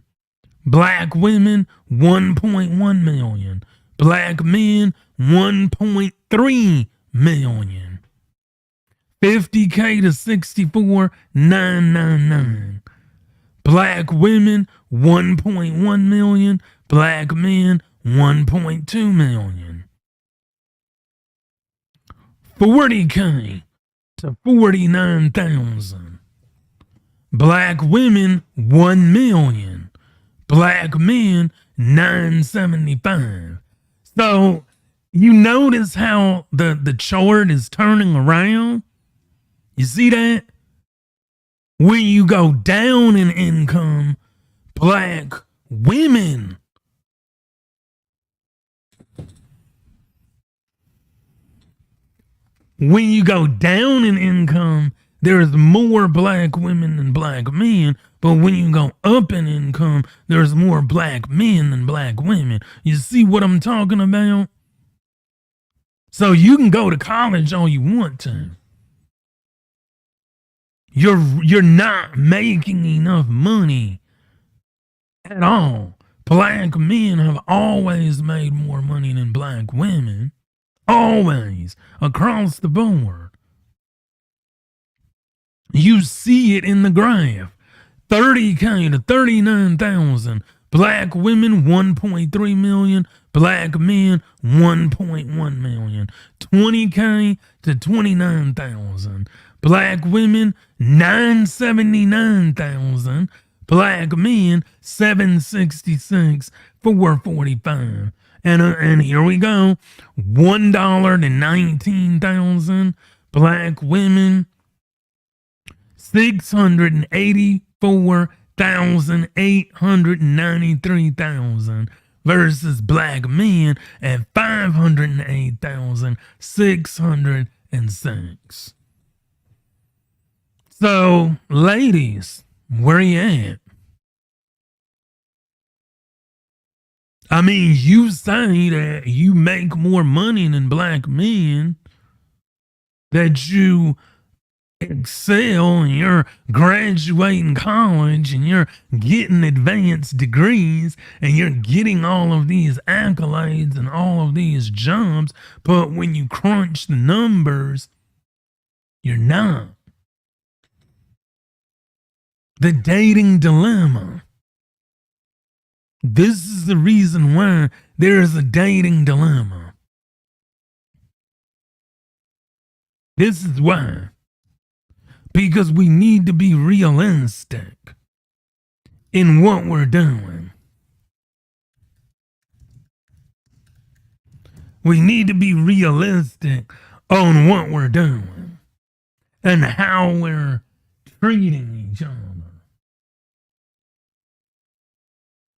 Black women, 1.1 million. Black men, 1.3 million. 50K to 64,999. Black women, 1.1 million. Black men, 1.2 million. 40K to 49,000. Black women, 1 million. Black men, 975. So you notice how the chart is turning around? You see that? When you go down in income, black women when you go down in income, there's more black women than black men. But when you go up in income, there's more black men than black women. You see what I'm talking about? So you can go to college all you want to. You're not making enough money at all. Black men have always made more money than black women. Always. Across the board. You see it in the graph. 30K to 39,000. Black women, 1.3 million. Black men, 1.1 million. 20K to 29,000. Black women, 979,000. Black men, 766, 445. And here we go. $1 to 19,000. Black women, 684,893,000 versus black men at 508,606. So, ladies, where you at? I mean, you say that you make more money than black men, that you excel and you're graduating college and you're getting advanced degrees and you're getting all of these accolades and all of these jobs, but when you crunch the numbers, you're not. The dating dilemma. This is the reason why there is a dating dilemma. This is why. Because we need to be realistic in what we're doing. We need to be realistic on what we're doing and how we're treating each other.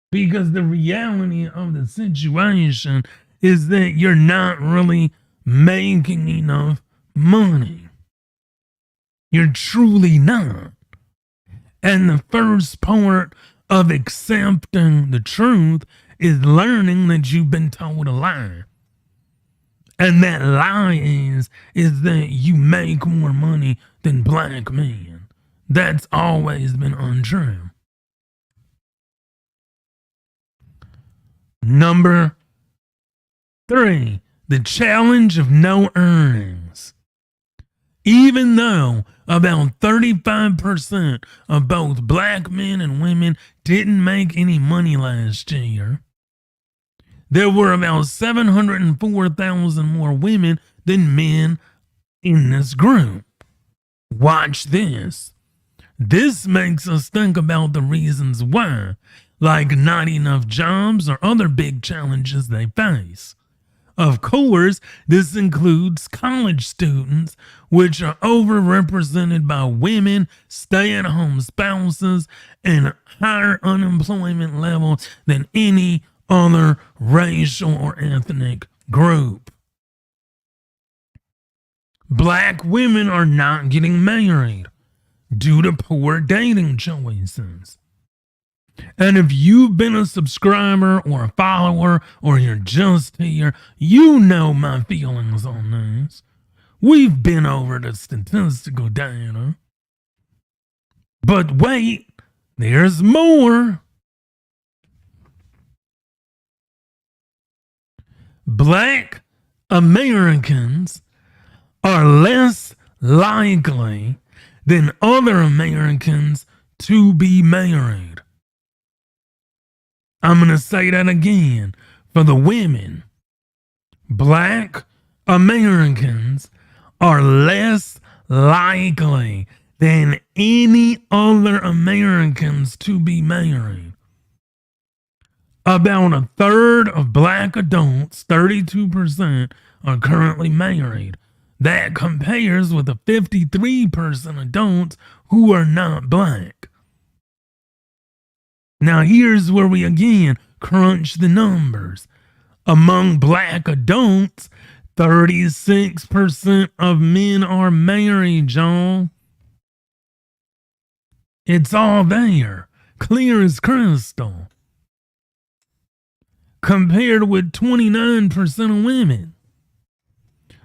Because the reality of the situation is that you're not really making enough money. You're truly not. And the first part of accepting the truth is learning that you've been told a lie. And that lie is that you make more money than black men. That's always been untrue. Number 3, the challenge of no earnings. Even though about 35% of both black men and women didn't make any money last year, there were about 704,000 more women than men in this group. Watch this. This makes us think about the reasons why, like not enough jobs or other big challenges they face. Of course, this includes college students, which are overrepresented by women, stay-at-home spouses, and higher unemployment levels than any other racial or ethnic group. Black women are not getting married due to poor dating choices. And if you've been a subscriber or a follower or you're just here, you know my feelings on this. We've been over the statistical data. But wait, there's more. Black Americans are less likely than other Americans to be married. I'm going to say that again for the women. Black Americans are less likely than any other Americans to be married. About a third of black adults, 32%, are currently married. That compares with the 53% adults who are not black. Now here's where we again crunch the numbers. Among black adults, 36% of men are married, John. It's all there, clear as crystal. Compared with 29% of women.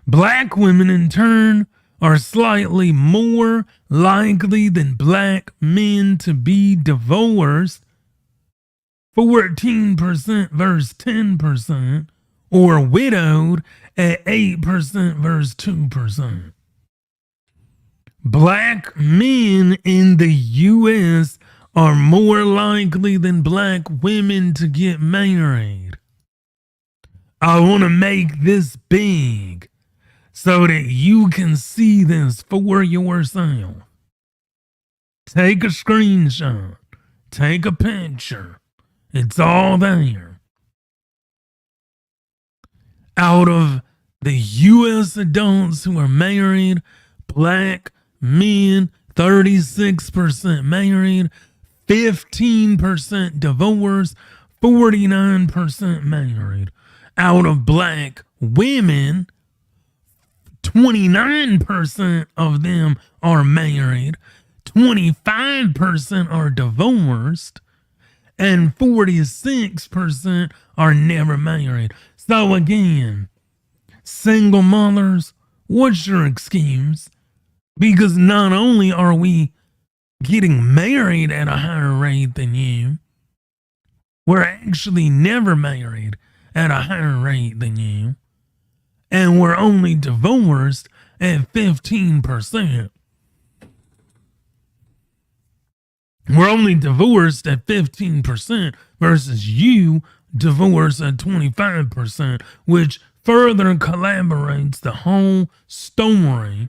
Black women, in turn, are slightly more likely than black men to be divorced, 14% versus 10%, or widowed at 8% versus 2%. Black men in the U.S. are more likely than black women to get married. I want to make this big so that you can see this for yourself. Take a screenshot. Take a picture. It's all there. Out of the U.S. adults who are married, black men, 36% married, 15% divorced, 49% married. Out of black women, 29% of them are married, 25% are divorced, and 46% are never married. So again, single mothers, what's your excuse? Because not only are we getting married at a higher rate than you, we're actually never married at a higher rate than you. And we're only divorced at 15%. We're only divorced at 15% versus you divorced at 25%, which further collaborates the whole story.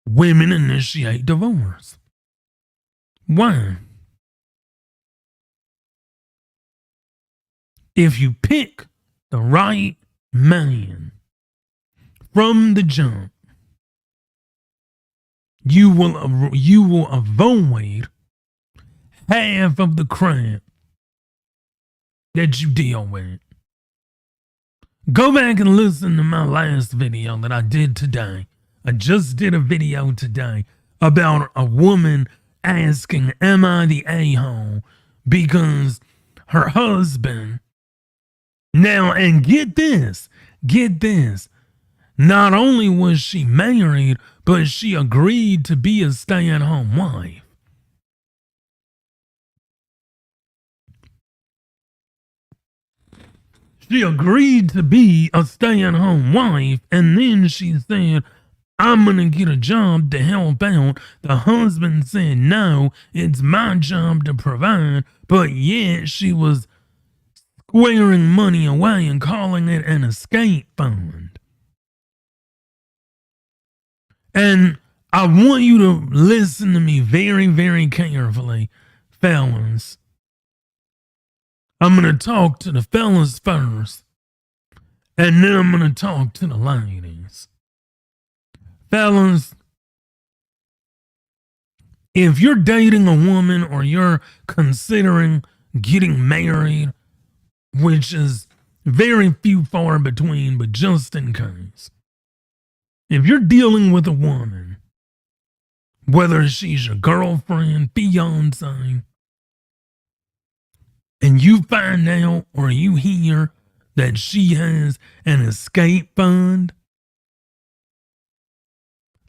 Women initiate divorce. Why? If you pick the right man from the jump, you will avoid half of the crap that you deal with. Go back and listen to my last video that I did today. I just did a video today about a woman asking, am I the a-hole? Because her husband, now, and get this, not only was she married, but she agreed to be a stay-at-home wife. She agreed to be a stay-at-home wife, and then she said, I'm going to get a job to help out. The husband said, no, it's my job to provide, but yet she was squaring money away and calling it an escape fund. And I want you to listen to me very, very carefully, fellas. I'm going to talk to the fellas first, and then I'm going to talk to the ladies. Fellas, if you're dating a woman or you're considering getting married, which is very few far between, but just in case, if you're dealing with a woman, whether she's your girlfriend, fiance, and you find out or you hear that she has an escape fund,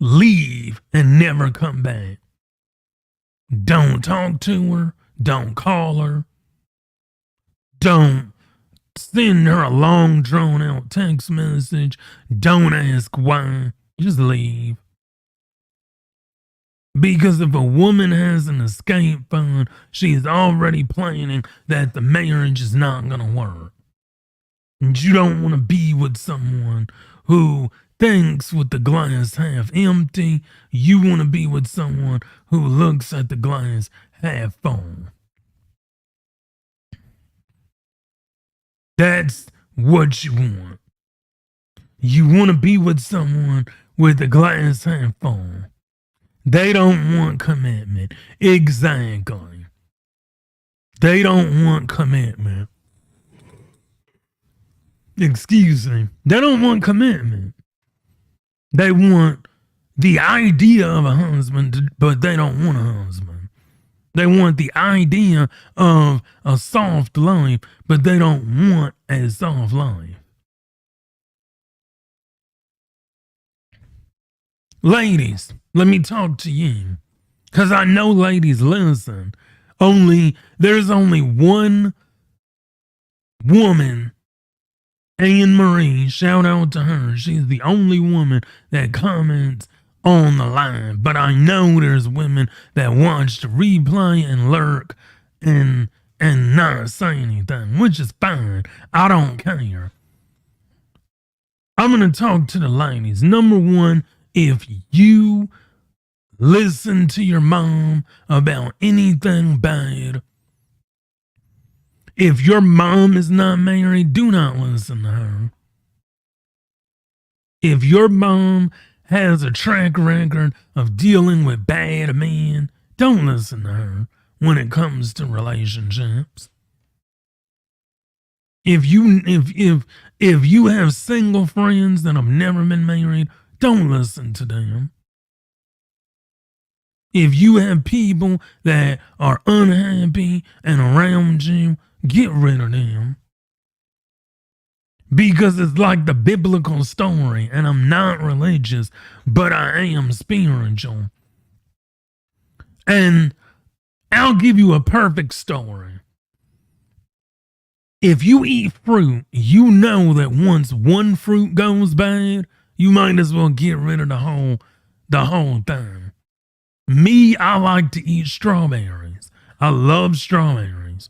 leave and never come back. Don't talk to her. Don't call her. Don't send her a long, drawn-out text message. Don't ask why. Just leave. Because if a woman has an escape fund, she's already planning that the marriage is not going to work. And you don't want to be with someone who thinks with the glass half empty. You want to be with someone who looks at the glass half full. That's what you want. You want to be with someone with the glass half full. They don't want commitment. Exactly. They don't want commitment. Excuse me. They don't want commitment. They want the idea of a husband, but they don't want a husband. They want the idea of a soft life, but they don't want a soft life. Ladies, let me talk to you. Because I know ladies listen. There's only one woman, Anne Marie, shout out to her. She's the only woman that comments on the line. But I know there's women that watch the replay and lurk and not say anything, which is fine. I don't care. I'm going to talk to the ladies. Number one, if you listen to your mom about anything bad, if your mom is not married, do not listen to her. If your mom has a track record of dealing with bad men, don't listen to her when it comes to relationships. If you have single friends that have never been married, don't listen to them. If you have people that are unhappy and around you, get rid of them. Because it's like the biblical story, and I'm not religious, but I am spiritual. And I'll give you a perfect story. If you eat fruit, you know that once one fruit goes bad, you might as well get rid of the whole thing. Me, I like to eat strawberries. I love strawberries.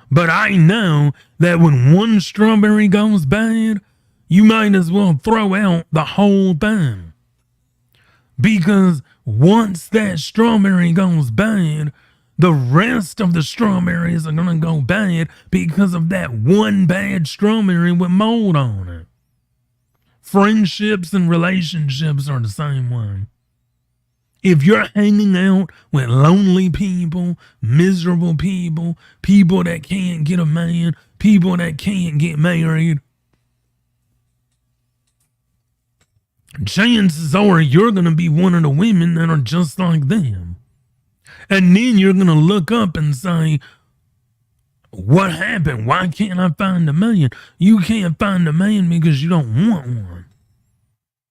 But I know that when one strawberry goes bad, you might as well throw out the whole thing. Because once that strawberry goes bad, the rest of the strawberries are going to go bad because of that one bad strawberry with mold on it. Friendships and relationships are the same way. If you're hanging out with lonely people, miserable people, people that can't get a man, people that can't get married, chances are you're going to be one of the women that are just like them. And then you're going to look up and say, what happened? Why can't I find a man? You can't find a man because you don't want one.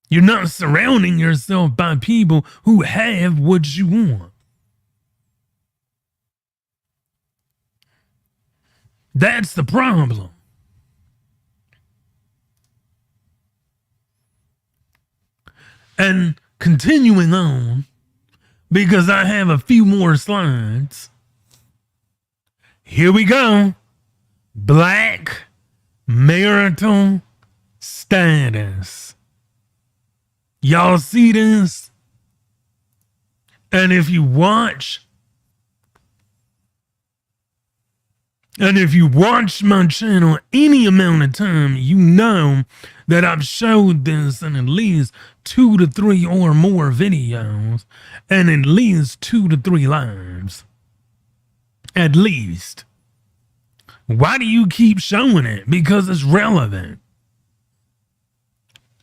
You're not surrounding yourself by people who have what you want. That's the problem. And continuing on, because I have a few more slides. Here we go. Black marital status. Y'all see this? And if you watch my channel any amount of time, you know that I've showed this in at least 2 to 3 or more videos and at least 2 to 3 lives. At least. Why do you keep showing it? Because it's relevant.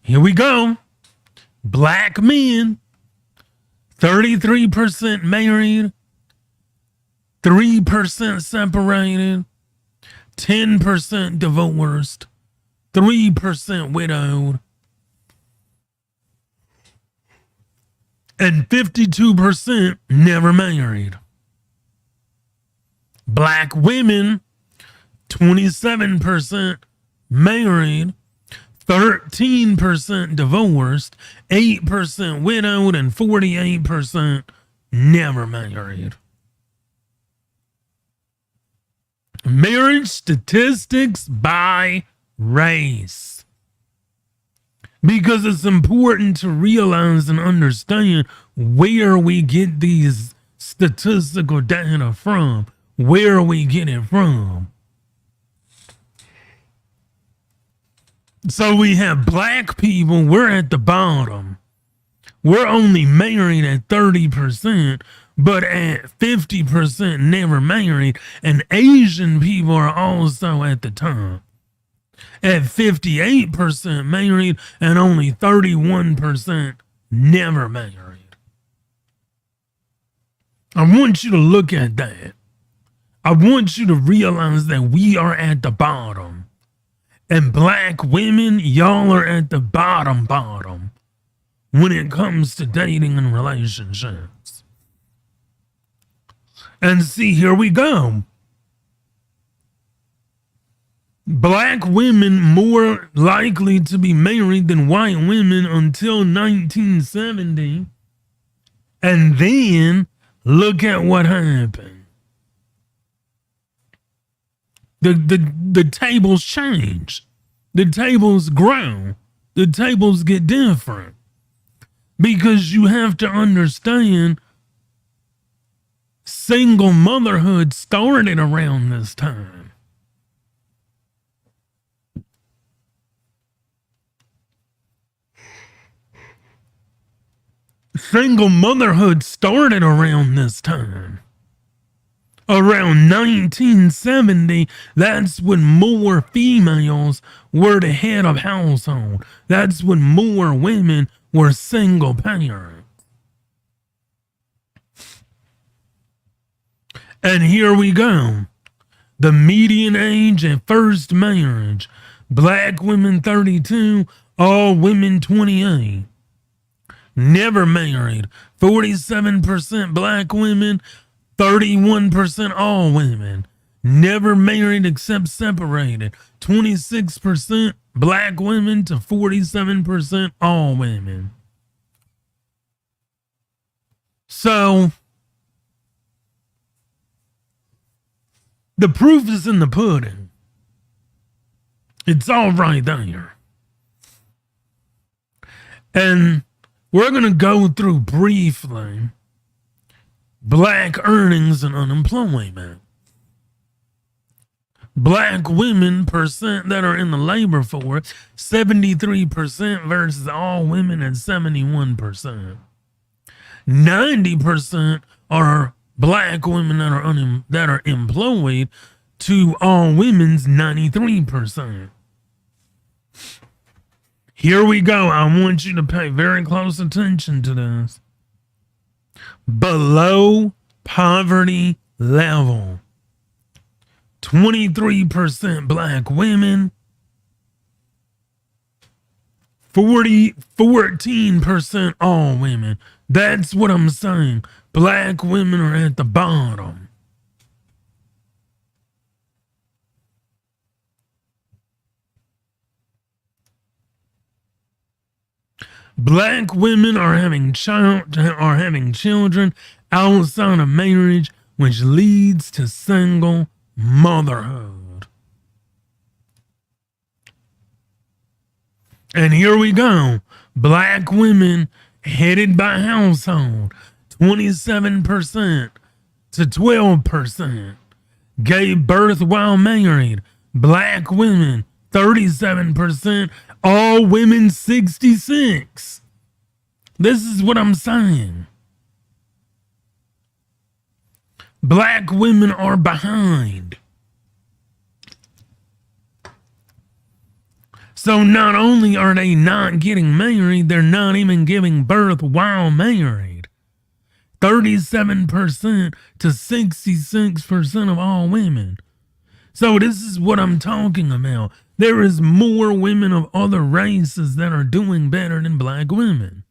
Here we go. Black men, 33% married, 3% separated, 10% divorced, 3% widowed, and 52% never married. Black women, 27% married, 13% divorced, 8% widowed, and 48% never married. Marriage statistics by race. Because it's important to realize and understand where we get these statistical data from, where we get it from. So we have black people, we're at the bottom. We're only married at 30%, but at 50% never married. And Asian people are also at the top. at 58% married and only 31% never married. I want you to look at that. I want you to realize that we are at the bottom. And black women, y'all are at the bottom when it comes to dating and relationships. And see, here we go. Black women more likely to be married than white women until 1970. And then look at what happened. The tables change. The tables grow. The tables get different. Because you have to understand, single motherhood started around this time. Single motherhood started around this time. Around 1970, that's when more females were the head of household. That's when more women were single parents. And here we go. The median age at first marriage. Black women 32, all women 28. Never married. 47% black women, 31% all women. Never married except separated. 26% black women to 47% all women. So, the proof is in the pudding. It's all right there. And we're going to go through briefly black earnings and unemployment. Black women percent that are in the labor force, 73% versus all women at 71%. 90% are black women that are employed to all women's 93%. Here we go. I want you to pay very close attention to this. Below poverty level. 23% black women. 14% all women. That's what I'm saying. Black women are at the bottom. Black women are having children outside of marriage, which leads to single motherhood. And here we go. Black women headed by household, 27% to 12%. Gave birth while married. Black women, 37%. All women, 66%. This is what I'm saying. Black women are behind. So not only are they not getting married, they're not even giving birth while married. 37% to 66% of all women. So this is what I'm talking about. There is more women of other races that are doing better than black women.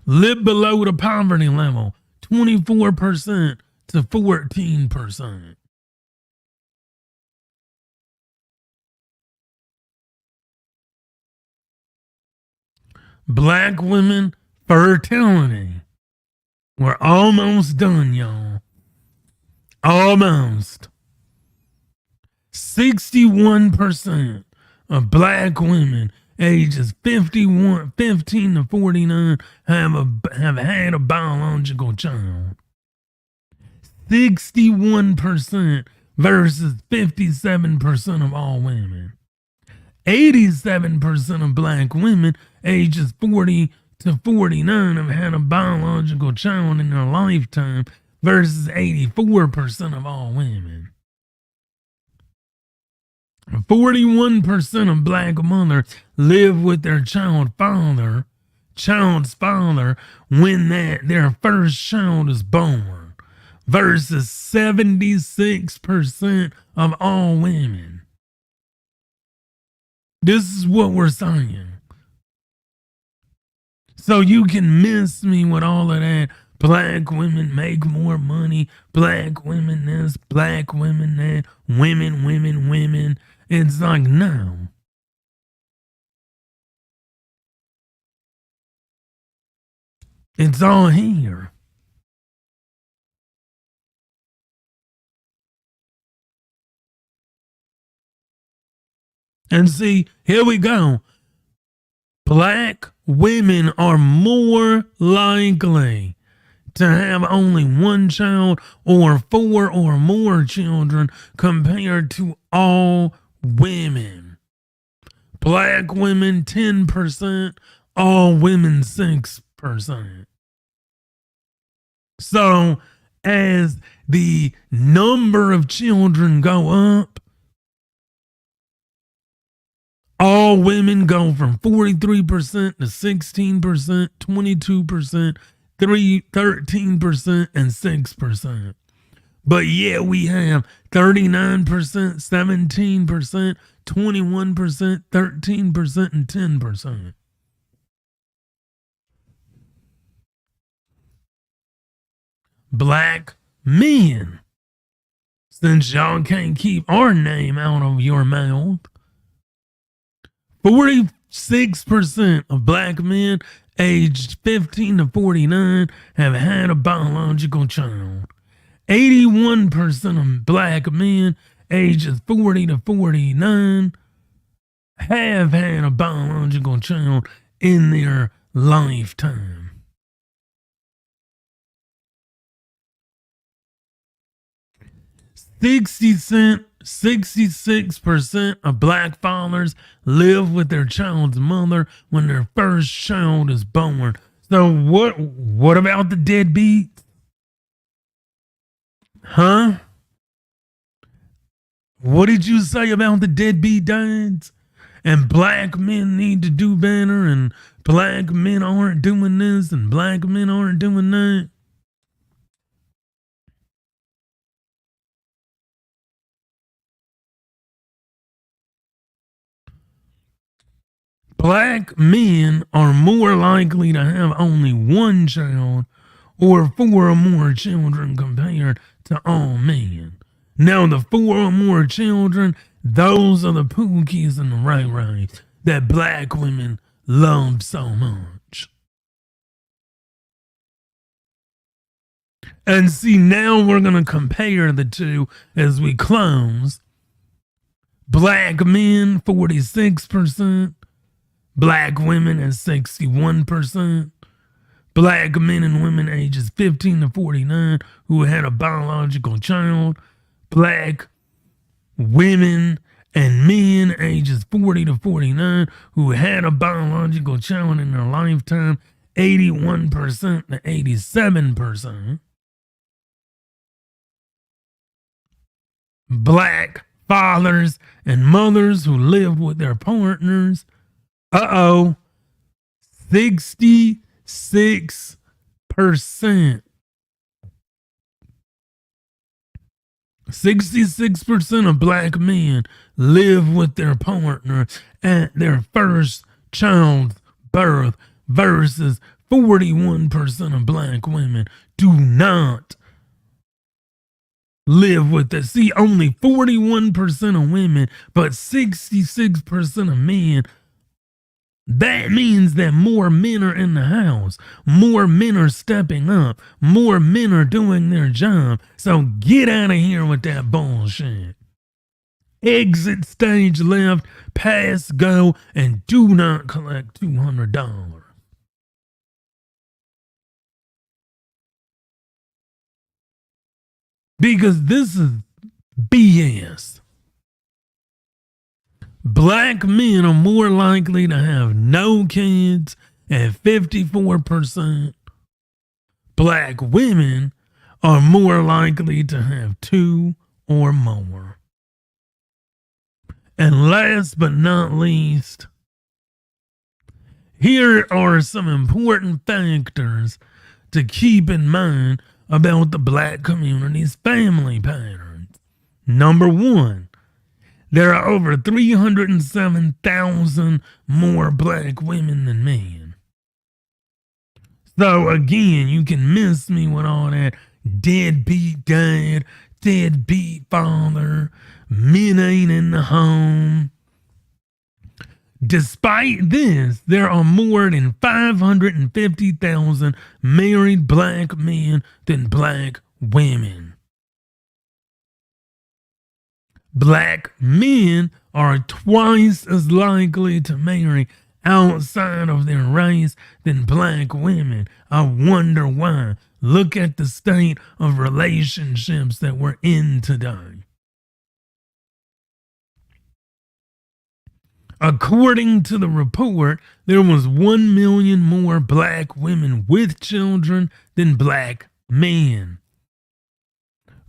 Live below the poverty level, 24% to 14%. Black women fertility. We're almost done, y'all. Almost. 61% of black women ages 15 to 49 have had a biological child. 61% versus 57% of all women. 87% of black women ages 40 to 49 have had a biological child in their lifetime versus 84% of all women. 41% of black mothers live with their child's father when their first child is born, versus 76% of all women. This is what we're saying. So you can miss me with all of that. Black women make more money. Black women this, black women that. Women. It's like, no. It's all here. And see, here we go. Black women are more likely to have only one child or 4 or more children compared to all women. Black women 10%, all women 6%. So as the number of children go up, all women go from 43% to 16%, 22%, 13%, and 6%. But yet we have 39%, 17%, 21%, 13%, and 10%. Black men, since y'all can't keep our name out of your mouth, 46% of black men aged 15 to 49 have had a biological child. 81% of black men ages 40 to 49 have had a biological child in their lifetime. 66% of black fathers live with their child's mother when their first child is born. So what about the deadbeats? Huh? What did you say about the deadbeat dads? And black men need to do better, and black men aren't doing this, and black men aren't doing that. Black men are more likely to have only one child or 4 or more children compared to all men. Now, the 4 or more children, those are the pookies and the ray-rays that black women love so much. And see, now we're going to compare the two as we close. Black men, 46%. Black women at 61%. Black men and women ages 15 to 49 who had a biological child. Black women and men ages 40 to 49 who had a biological child in their lifetime. 81% to 87%. Black fathers and mothers who lived with their partners. 66%. 66% of black men live with their partner at their first child's birth versus 41% of black women do not live with it. See, only 41% of women, but 66% of men. That means that more men are in the house. More men are stepping up. More men are doing their job. So get out of here with that bullshit. Exit stage left, pass go, and do not collect $200. Because this is BS. Black men are more likely to have no kids at 54%. Black women are more likely to have 2 or more. And last but not least, here are some important factors to keep in mind about the black community's family patterns. Number one, there are over 307,000 more black women than men. So again, you can miss me with all that deadbeat dad, deadbeat father, men ain't in the home. Despite this, there are more than 550,000 married black men than black women. Black men are twice as likely to marry outside of their race than black women. I wonder why. Look at the state of relationships that we're in today. According to the report, there was 1 million more black women with children than black men.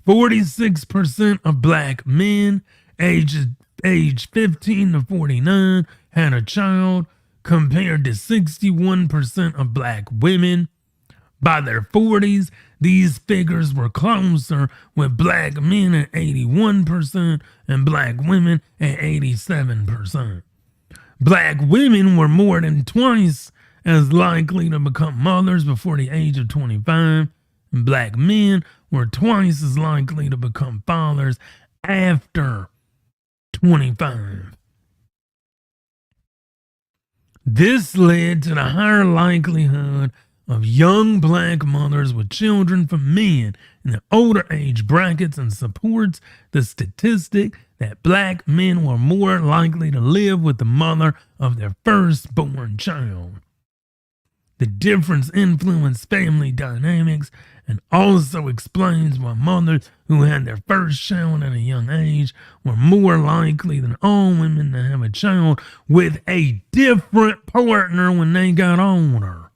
46% of black men aged 15 to 49 had a child, compared to 61% of black women. By their 40s, these figures were closer, with black men at 81% and black women at 87%. Black women were more than twice as likely to become mothers before the age of 25, and black men were twice as likely to become fathers after 25. This led to the higher likelihood of young black mothers with children from men in the older age brackets, and supports the statistic that black men were more likely to live with the mother of their firstborn child. The difference influenced family dynamics and also explains why mothers who had their first child at a young age were more likely than all women to have a child with a different partner when they got older.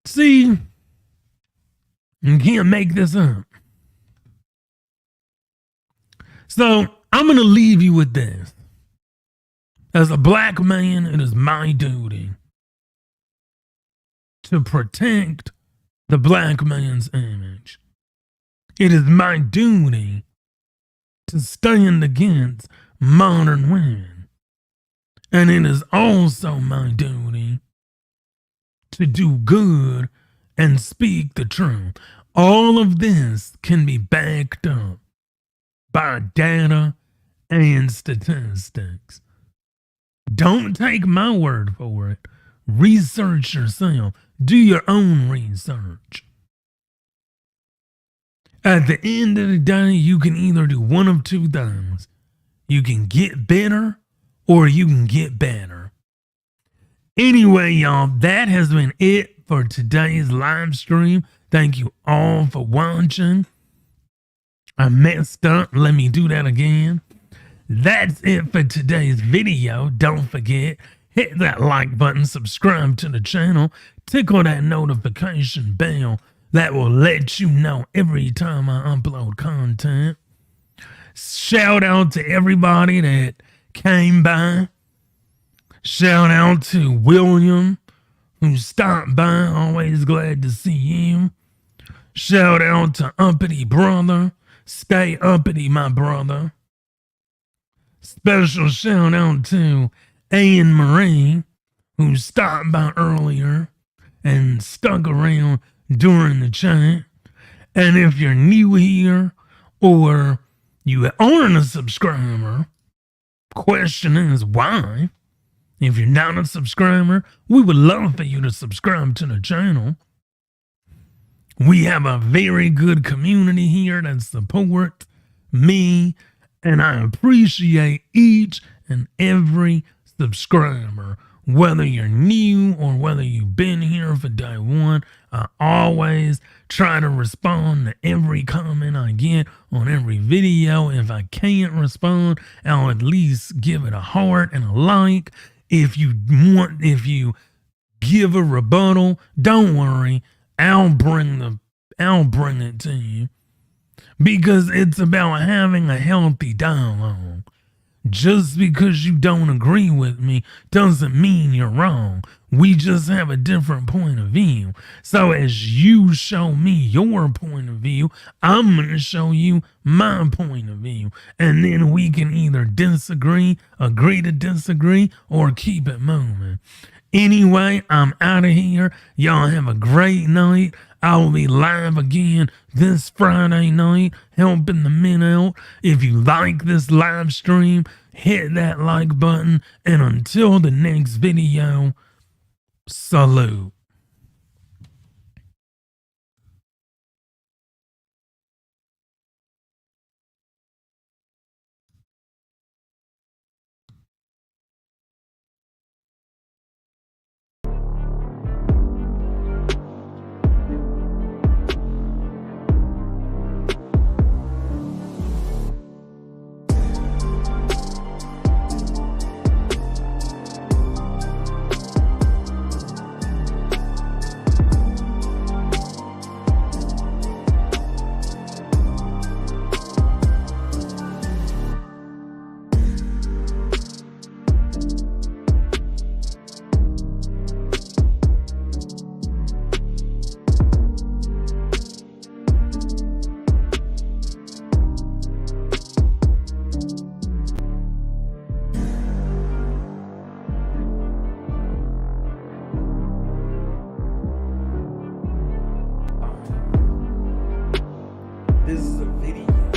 See, you can't make this up. So I'm going to leave you with this. As a black man, it is my duty to protect the black man's image. It is my duty to stand against modern women. And it is also my duty to do good and speak the truth. All of this can be backed up by data and statistics. Don't take my word for it. Research yourself. Do your own research. At the end of the day, you can either do one of two things. You can get better or you can get better. Anyway, y'all, that has been it for today's live stream. Thank you all for watching. I messed up. Let me do that again. That's it for today's video. Don't forget, hit that like button, subscribe to the channel, tickle that notification bell. That will let you know every time I upload content. Shout out to everybody that came by. Shout out to William, who stopped by. Always glad to see you. Shout out to Uppity Brother. Stay uppity, my brother. Special shout out to Anne Marie, who stopped by earlier and stuck around during the chat. And if you're new here or you aren't a subscriber, question is why? If you're not a subscriber, we would love for you to subscribe to the channel. We have a very good community here that supports me, and I appreciate each and every subscriber. Whether you're new or whether you've been here for day one, I always try to respond to every comment I get on every video. If I can't respond, I'll at least give it a heart and a like. If you give a rebuttal, don't worry. I'll bring it to you. because it's about having a healthy dialogue. Just because you don't agree with me doesn't mean you're wrong. We just have a different point of view. So as you show me your point of view, I'm going to show you my point of view. And then we can either disagree, agree to disagree, or keep it moving. Anyway, I'm out of here. Y'all have a great night. I will be live again this Friday night, helping the men out. If you like this live stream, hit that like button. And until the next video, salute. This is a video.